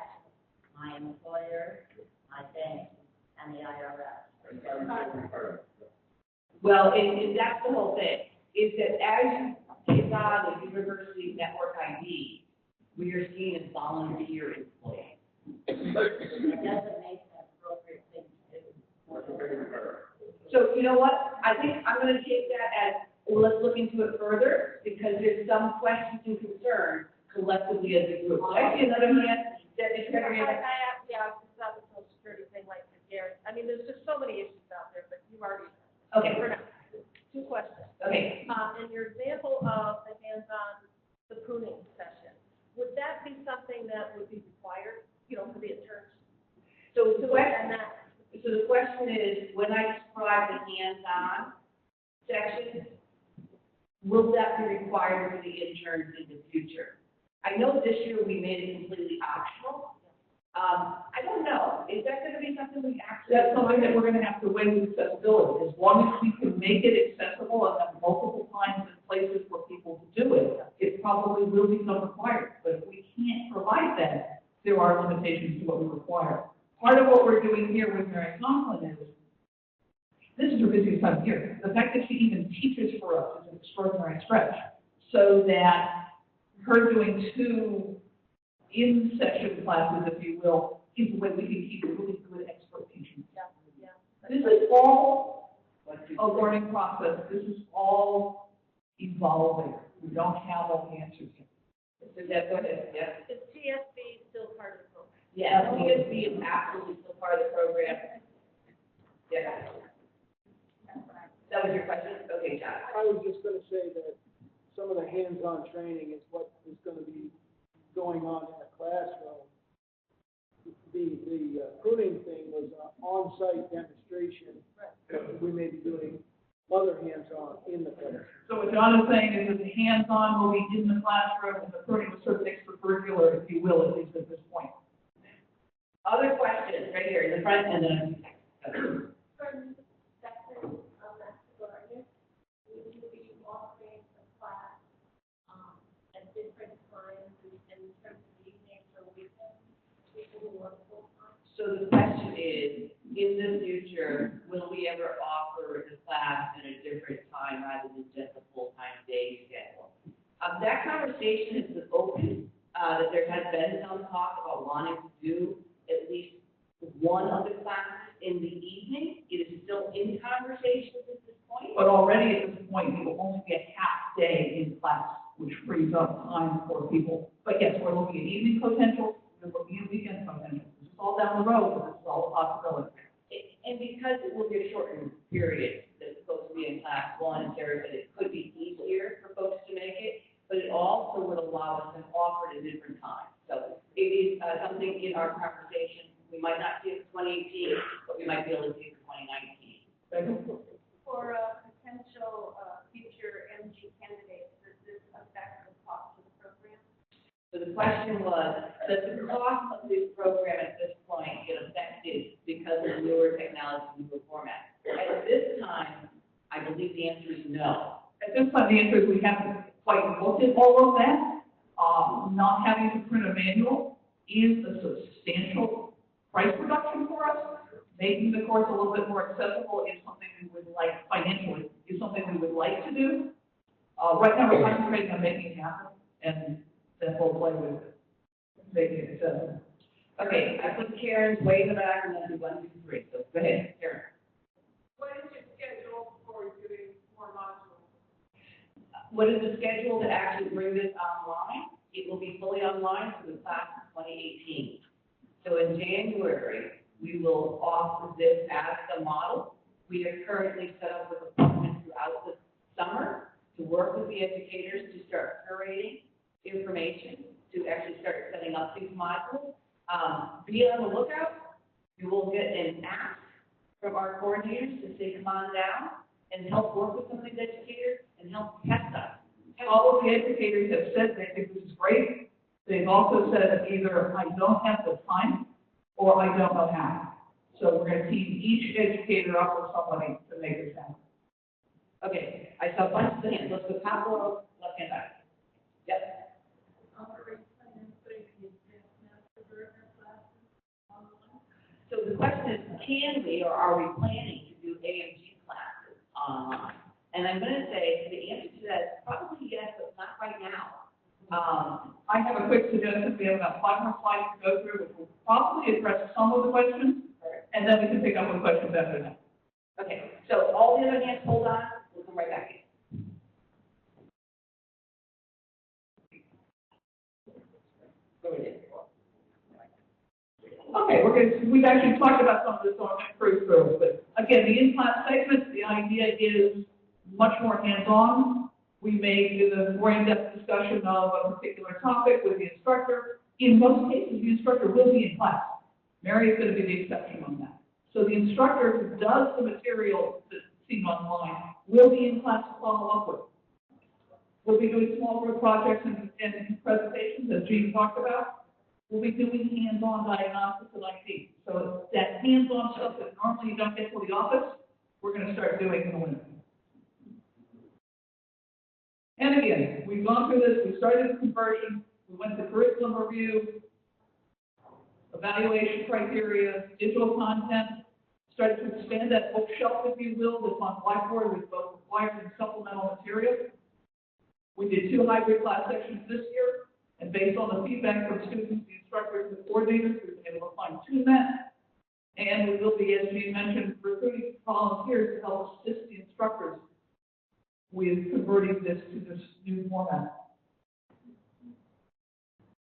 my employer, my bank, and the IRS. Well, and that's the whole thing, is that as you take on the university network ID, we are seen as volunteer employees. It doesn't make an appropriate thing to do. So you know what? I think I'm going to take that as, well, let's look into it further, because there's some questions and concerns collectively as a group. I see another hand. Deputy Secretary. Yeah, it's not the social security thing like the Gary. I mean, there's just so many issues out there, but you've already. Okay. For now. 2 questions. Okay. In your example of the hands-on, the pruning session, would that be something that would be required, for the interns? So the And question is, when I describe the hands-on section, will that be required for the interns in the future? I know this year we made it completely optional, I don't know, is that gonna be something we actually? That's something that we're gonna have to weigh with accessibility. As long as we can make it accessible and have multiple times and places for people to do it, it probably will become required. But if we can't provide that, there are limitations to what we require. Part of what we're doing here with Mary Conklin is, this is her busiest time of year. The fact that she even teaches for us is an extraordinary stretch. So that her doing 2 in-session classes, if you will, is the way we can keep a really good expert teaching. This is all a learning process. This is all evolving. We don't have all the answers yet. So yeah, go ahead, yeah. Is TSB still part of the program? Yeah, TSB is absolutely still part of the program. Yeah. That was your question? Okay, John. I was just gonna say that some of the hands-on training is what is gonna be going on in the classroom. The pruning thing was an on-site demonstration. We may be doing other hands-on in the classroom. So what John is saying is that the hands-on will be in the classroom and the pruning was sort of extracurricular, if you will, at least at this point. Other questions, right here in the front and then. For the section of that garden, will you be offering a class, at different times in terms of evenings or weekends, people who work full-time? So the question is, in the future, will we ever offer the class at a different time rather than just a full-time day schedule? That conversation has been open, that there has been some talk about wanting to do at least one of the classes in the evening. It is still in conversations at this point. But already at this point, we will only get half day in class, which frees up time for people. But yes, we're looking at evening potential, we're looking at weekend potential. This is all down the road, but this is all a possibility. And because it will be a shortened period that's supposed to be in class 1, and Sarah said it could be easier for folks to make it, but it also would allow us to offer it at different times. So it is something in our conversation. We might not see it for 2018, but we might be able to see it for 2019. For potential future MG candidates, does this affect the cost of the program? So the question was, does the cost of this program at this point get affected because of newer technology and newer format? At this time, I believe the answer is no. At this time, the answer is we haven't quite looked at all of that. Not having to print a manual is a substantial price reduction for us. Making the course a little bit more accessible is something we would like, financially, is something we would like to do. Right now, we're concentrating on making it happen, and then we'll play with it, making it accessible. Okay, I put Karen's way in the back, and then do 1, 2, 3. So go ahead, Karen. What is your schedule for doing more modules? What is the schedule to actually bring this online? It will be fully online for the class of 2018. So in January, we will offer this as the model. We are currently set up with appointments throughout the summer to work with the educators to start curating information, to actually start setting up these modules. Be on the lookout. You will get an ask from our coordinators to say, come on down and help work with some of these educators and help test us. All of the educators have said they think this is great. They've also said that either I don't have the time or I don't know how. So we're going to team each educator up with somebody to make this happen. Okay, I saw a bunch of hands. Let's go top row, left hand side. Yep. So the question is, can we or are we planning to do AMG classes online? And I'm going to say the answer to that is probably yes, but not right now. I have a quick suggestion. We have about 5 more slides to go through, which will probably address some of the questions, and then we can pick up with questions after that. Okay, so all the other hands, hold on. We'll come right back in. Go ahead. Okay, we've actually talked about some of this on cruise through, but again, the in-class segment, the idea is much more hands-on. We may do the more in-depth discussion of a particular topic with the instructor. In most cases, the instructor will be in class. Mary is going to be the exception on that. So the instructor who does the material that's seen online will be in class to follow up with. We'll be doing small group projects and presentations, as Jean talked about. we'll be doing hands-on diagnostics of IT. So that hands-on stuff that normally you don't get to the office, we're going to start doing in the winter. And again, we've gone through this, we started the conversion, we went to curriculum review, evaluation criteria, digital content, started to expand that bookshelf, if you will, that's on Blackboard with both required and supplemental material. We did 2 hybrid class sections this year, and based on the feedback from students, the instructors, and the coordinators, we've been able to fine-tune that. And we will be, as Jean mentioned, recruiting volunteers to help assist the instructors with converting this to this new format.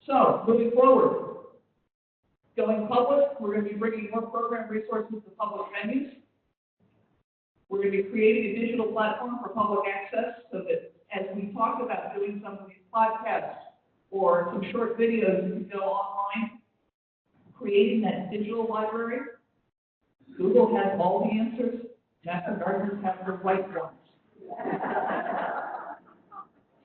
So, moving forward, going public, we're going to be bringing more program resources to public venues. We're going to be creating a digital platform for public access so that as we talked about doing some of these podcasts or some short videos that can go online, creating that digital library. Google has all the answers. Master gardeners have the right ones.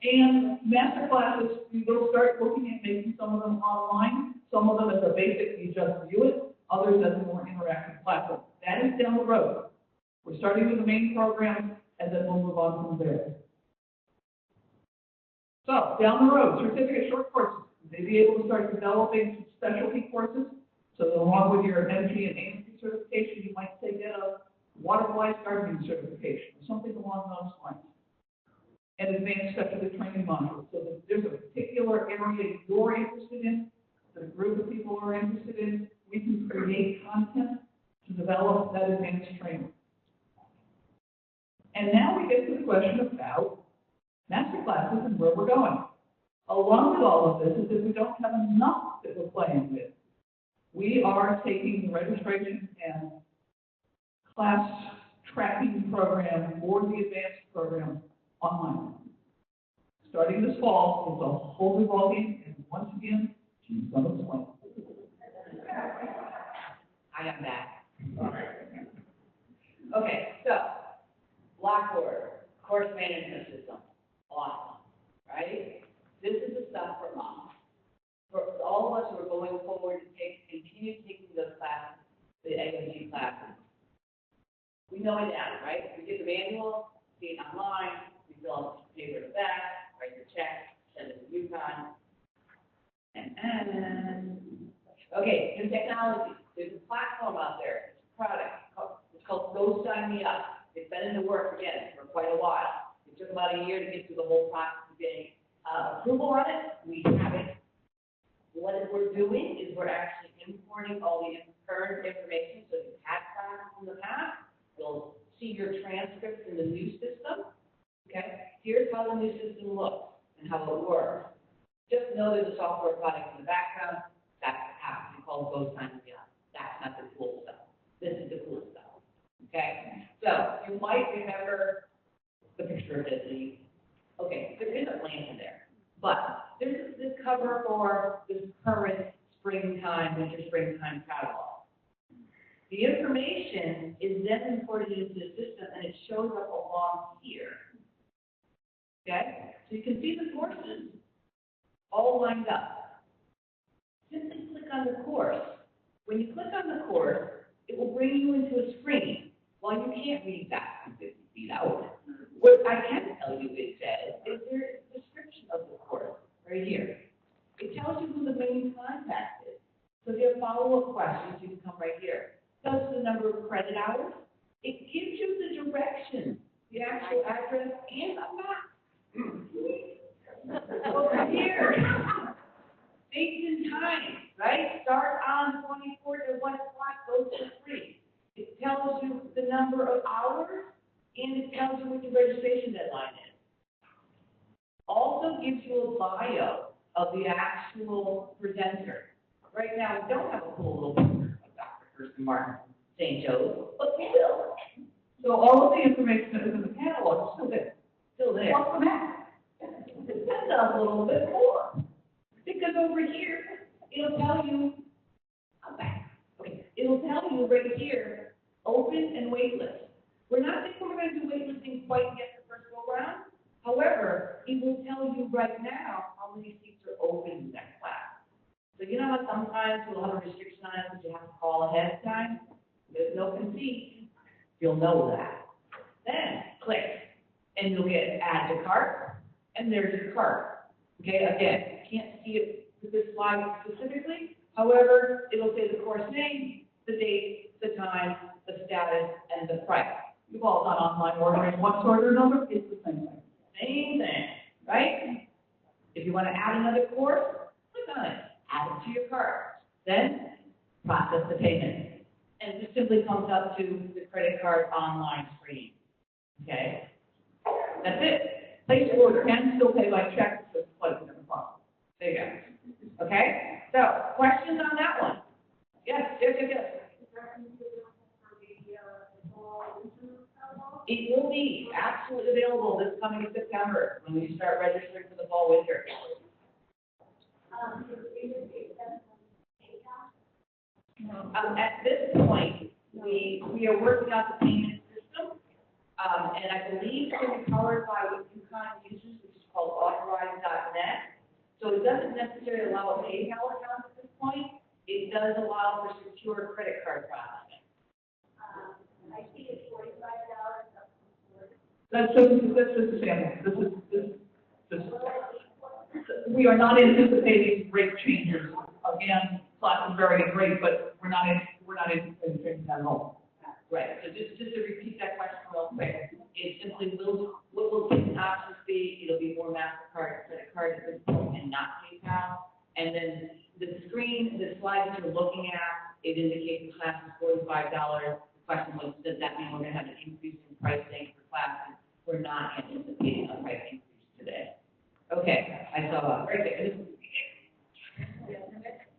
And master classes, we will start looking at making some of them online, some of them as a basic, you just view it, others as a more interactive platform. That is down the road. We're starting with the main program, and then we'll move on from there. So, down the road, certificate short courses. You may be able to start developing some specialty courses. So that along with your MG and AMC certification, you might say get a waterwise gardening certification, or something along those lines. And advanced specialty training modules. So that there's a particular area you're interested in, that a group of people are interested in, we can create content to develop that advanced training. And now we get to the question about master classes and where we're going. Along with all of this is that we don't have enough that we're playing with. We are taking the registration and class tracking program or the advanced program online. Starting this fall, it's a whole new ballgame, and once again, she's going to explain. I am back. Okay, so Blackboard, course management system, awesome, right? This is the stuff for us. For all of us who are going forward to continue taking those classes, the AMG classes. We know it now, right? We get the manual, see it online, we fill out the paper in the back, write the check, send it to UConn. Okay, new technology. There's a platform out there, it's a product. It's called Go Sign Me Up. It's been in the works again for quite a while. It took about a year to get through the whole process of getting approval on it. We have it. What we're doing is we're actually importing all the current information. So if you've had classes in the past, you'll see your transcripts in the new system. Okay? Here's how the new system looks and how it works. Just know there's a software product in the background. That's how it's called Go Sign Me Up. That's not the cool stuff. This is the cool stuff. Okay? So you might remember the picture of Disney. Okay, there is a plan there. But there's this cover for this current winter-springtime catalog. The information is then imported into the system, and it shows up along here. Okay? So you can see the courses all lined up. Simply click on the course. When you click on the course, it will bring you into a screen. Well, you can't read that from 50 feet out. What I can tell you it says is there's a description of the course right here. It tells you who the main contact is. So if you have follow-up questions, you can come right here. It tells you the number of credit hours. It gives you the direction, the actual address, and a map. Over here, dates and times, right? Start on the 24th at 1 o'clock, go to 3. It tells you the number of hours, and it tells you what the registration deadline is. Also gives you a bio of the actual presenter. Right now, we don't have a cool little picture of Dr. Kirsten Martin, St. Joe's, but we will. So all of the information that is in the catalog is still there. Still there. What's the map? That's a little bit more. Because over here, it'll tell you, it'll tell you right here, open and waitlist. We're not saying we're going to do waitlisting quite yet the first go round. However, it will tell you right now how many seats are open in that class. So So you know how sometimes we'll have a restriction on it, that you have to call ahead of time? There's no conceit. You'll know that. Then click, and you'll get add to cart, and there's your cart. Okay, again, you can't see it with this slide specifically. However, it'll say the course name, the date, the time, the status, and the price. You've all done online ordering. What's order number? It's the same thing. Same thing, right? If you want to add another course, click on it. Add it to your cart. Then process the payment. And it just simply comes up to the credit card online screen. Okay? That's it. Place your order. And still pay by check, so it's plugged in the phone. There you go. Okay? So, questions on that one? Yes. It will be absolutely available this coming September when we start registering for the fall winter. At this point, we are working out the payment system, and I believe it's going to be powered by what UConn uses, which is called authorize.net. So it doesn't necessarily allow a PayPal account at this point. It does allow for secure credit card processing. I see it's $45 up from $40. That's just a sample. This is, we are not anticipating rate changes. Again, class is very great, but we're not anticipating changes at all. Right. So just to repeat that question real quick, it simply what will the options be? It'll be more MasterCard, credit card at this point, and not PayPal. And then the screen, the slide that you're looking at, it indicates the class is $45. The question was, does that mean we're going to have an increase in pricing for classes? We're not anticipating a price increase today. Okay, I saw right there.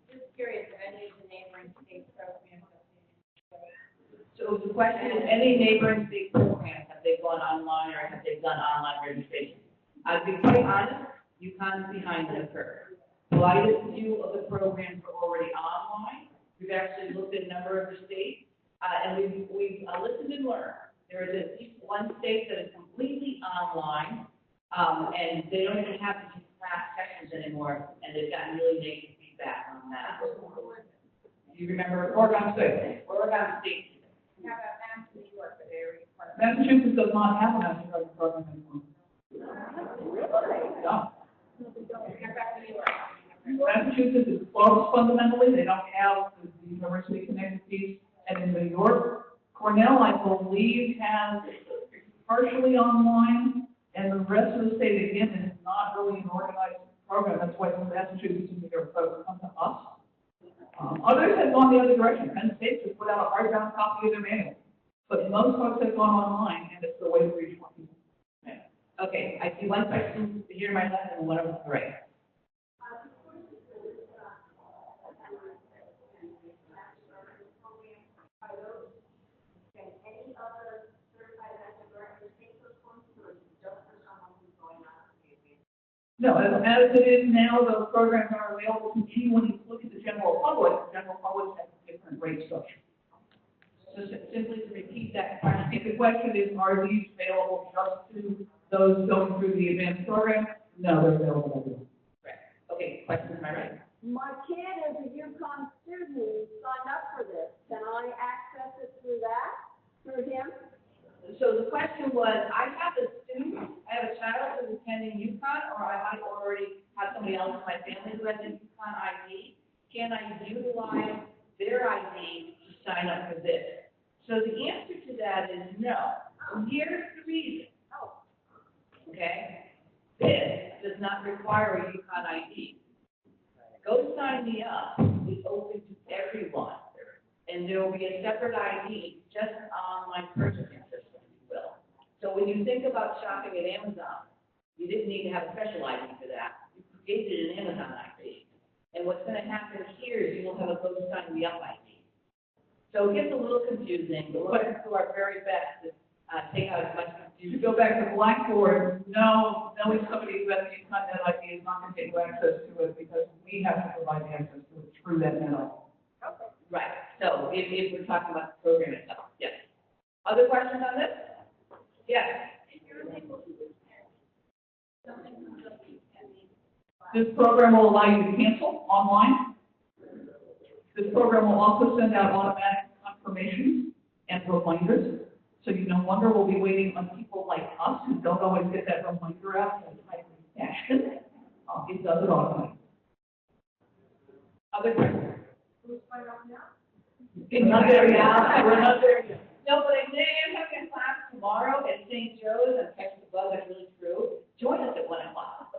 Just curious if any of the neighboring state programs have been. So the question is, any neighboring state programs, have they gone online or have they done online registration? To be quite honest, UConn is behind the curve. Quite a few of the programs are already online. We've actually looked at a number of the states, and we've listened and learned. There is at least one state that is completely online, and they don't even have to do class sessions anymore, and they've gotten really negative feedback on that. You remember Oregon State? Oregon State. How about Mass New York, but they're required? Massachusetts does not have a MasterCard program anymore. No. Massachusetts is closed fundamentally. They don't have the University of Connecticut piece. And in New York, Cornell, I believe, has partially online, and the rest of the state, again, is not really an organized program. That's why Massachusetts and New York folks come to us. Others have gone the other direction. Penn State has put out a hardbound copy of their manual. But most folks have gone online, and it's the way to reach more people. Okay, I see one question here to my left and one over to the right. No, as it is now, those programs are available to anyone who look at the general public. The general public has a different rate structure. So simply to repeat that question, If the question is, are these available just to those going through the advanced program? No, they're available to everyone. right. Okay, question to my right. My kid is a UConn student who signed up for this. Can I access it through that, through him? So the question was, I have a student, I have a child who's attending UConn, or I might already have somebody else in my family who has a UConn ID. Can I utilize their ID to sign up for this? So the answer to that is no. And here's the reason. Okay? This does not require a UConn ID. Go Sign Me Up is open to everyone. And there will be a separate ID, just an online purchasing system, if you will. So when you think about shopping at Amazon, you didn't need to have a special ID for that. You created an Amazon ID. And what's going to happen here is you will have a Go Sign Me Up ID. So it gets a little confusing, but we're going to do our very best to take out as much To confusion. go back to Blackboard, knowing somebody who has the UConn ID is not going to get you access to it because we have to provide access to it through that net. Right. So if we're talking about the program itself, yes. Other questions on this? Yes. This program will allow you to cancel online. This program will also send out automatic confirmations and reminders. So you no longer will be waiting on people like us who don't always get that reminder out in a timely fashion. It does it automatically. Other questions? Who's signing up now? We're not there yet. We're not there yet. No, but I am having a class tomorrow at St. Joe's, I'm catching the bug, that's really true. Join us at 1 o'clock.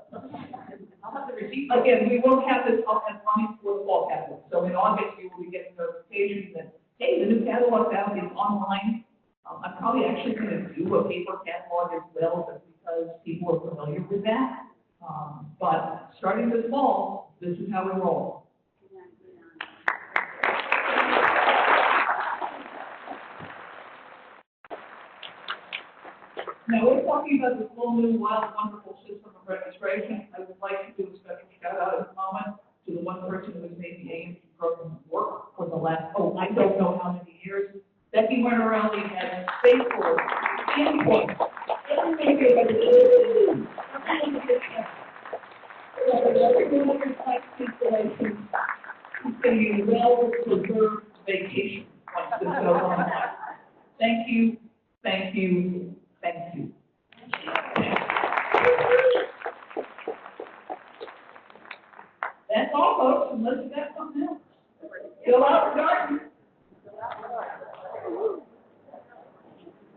I'll have the receipt. Again, we will have this up and running for the fall catalog. So in August, you will be getting notifications that, hey, the new catalog now is online. I'm probably actually going to do a paper catalog as well, just because people are familiar with that. But starting this fall, this is how we roll. Now, we're talking about this whole new wild, wonderful system of registration. I would like to do a special shout out at the moment to the one person who has made the AMP program work for the last, I don't know how many years. Becky Renarelli has faithful input. It's going to be a well-preserved vacation once this goes on. Thank you, thank you, thank you. That's all, folks, unless you got something else. Go out, garden.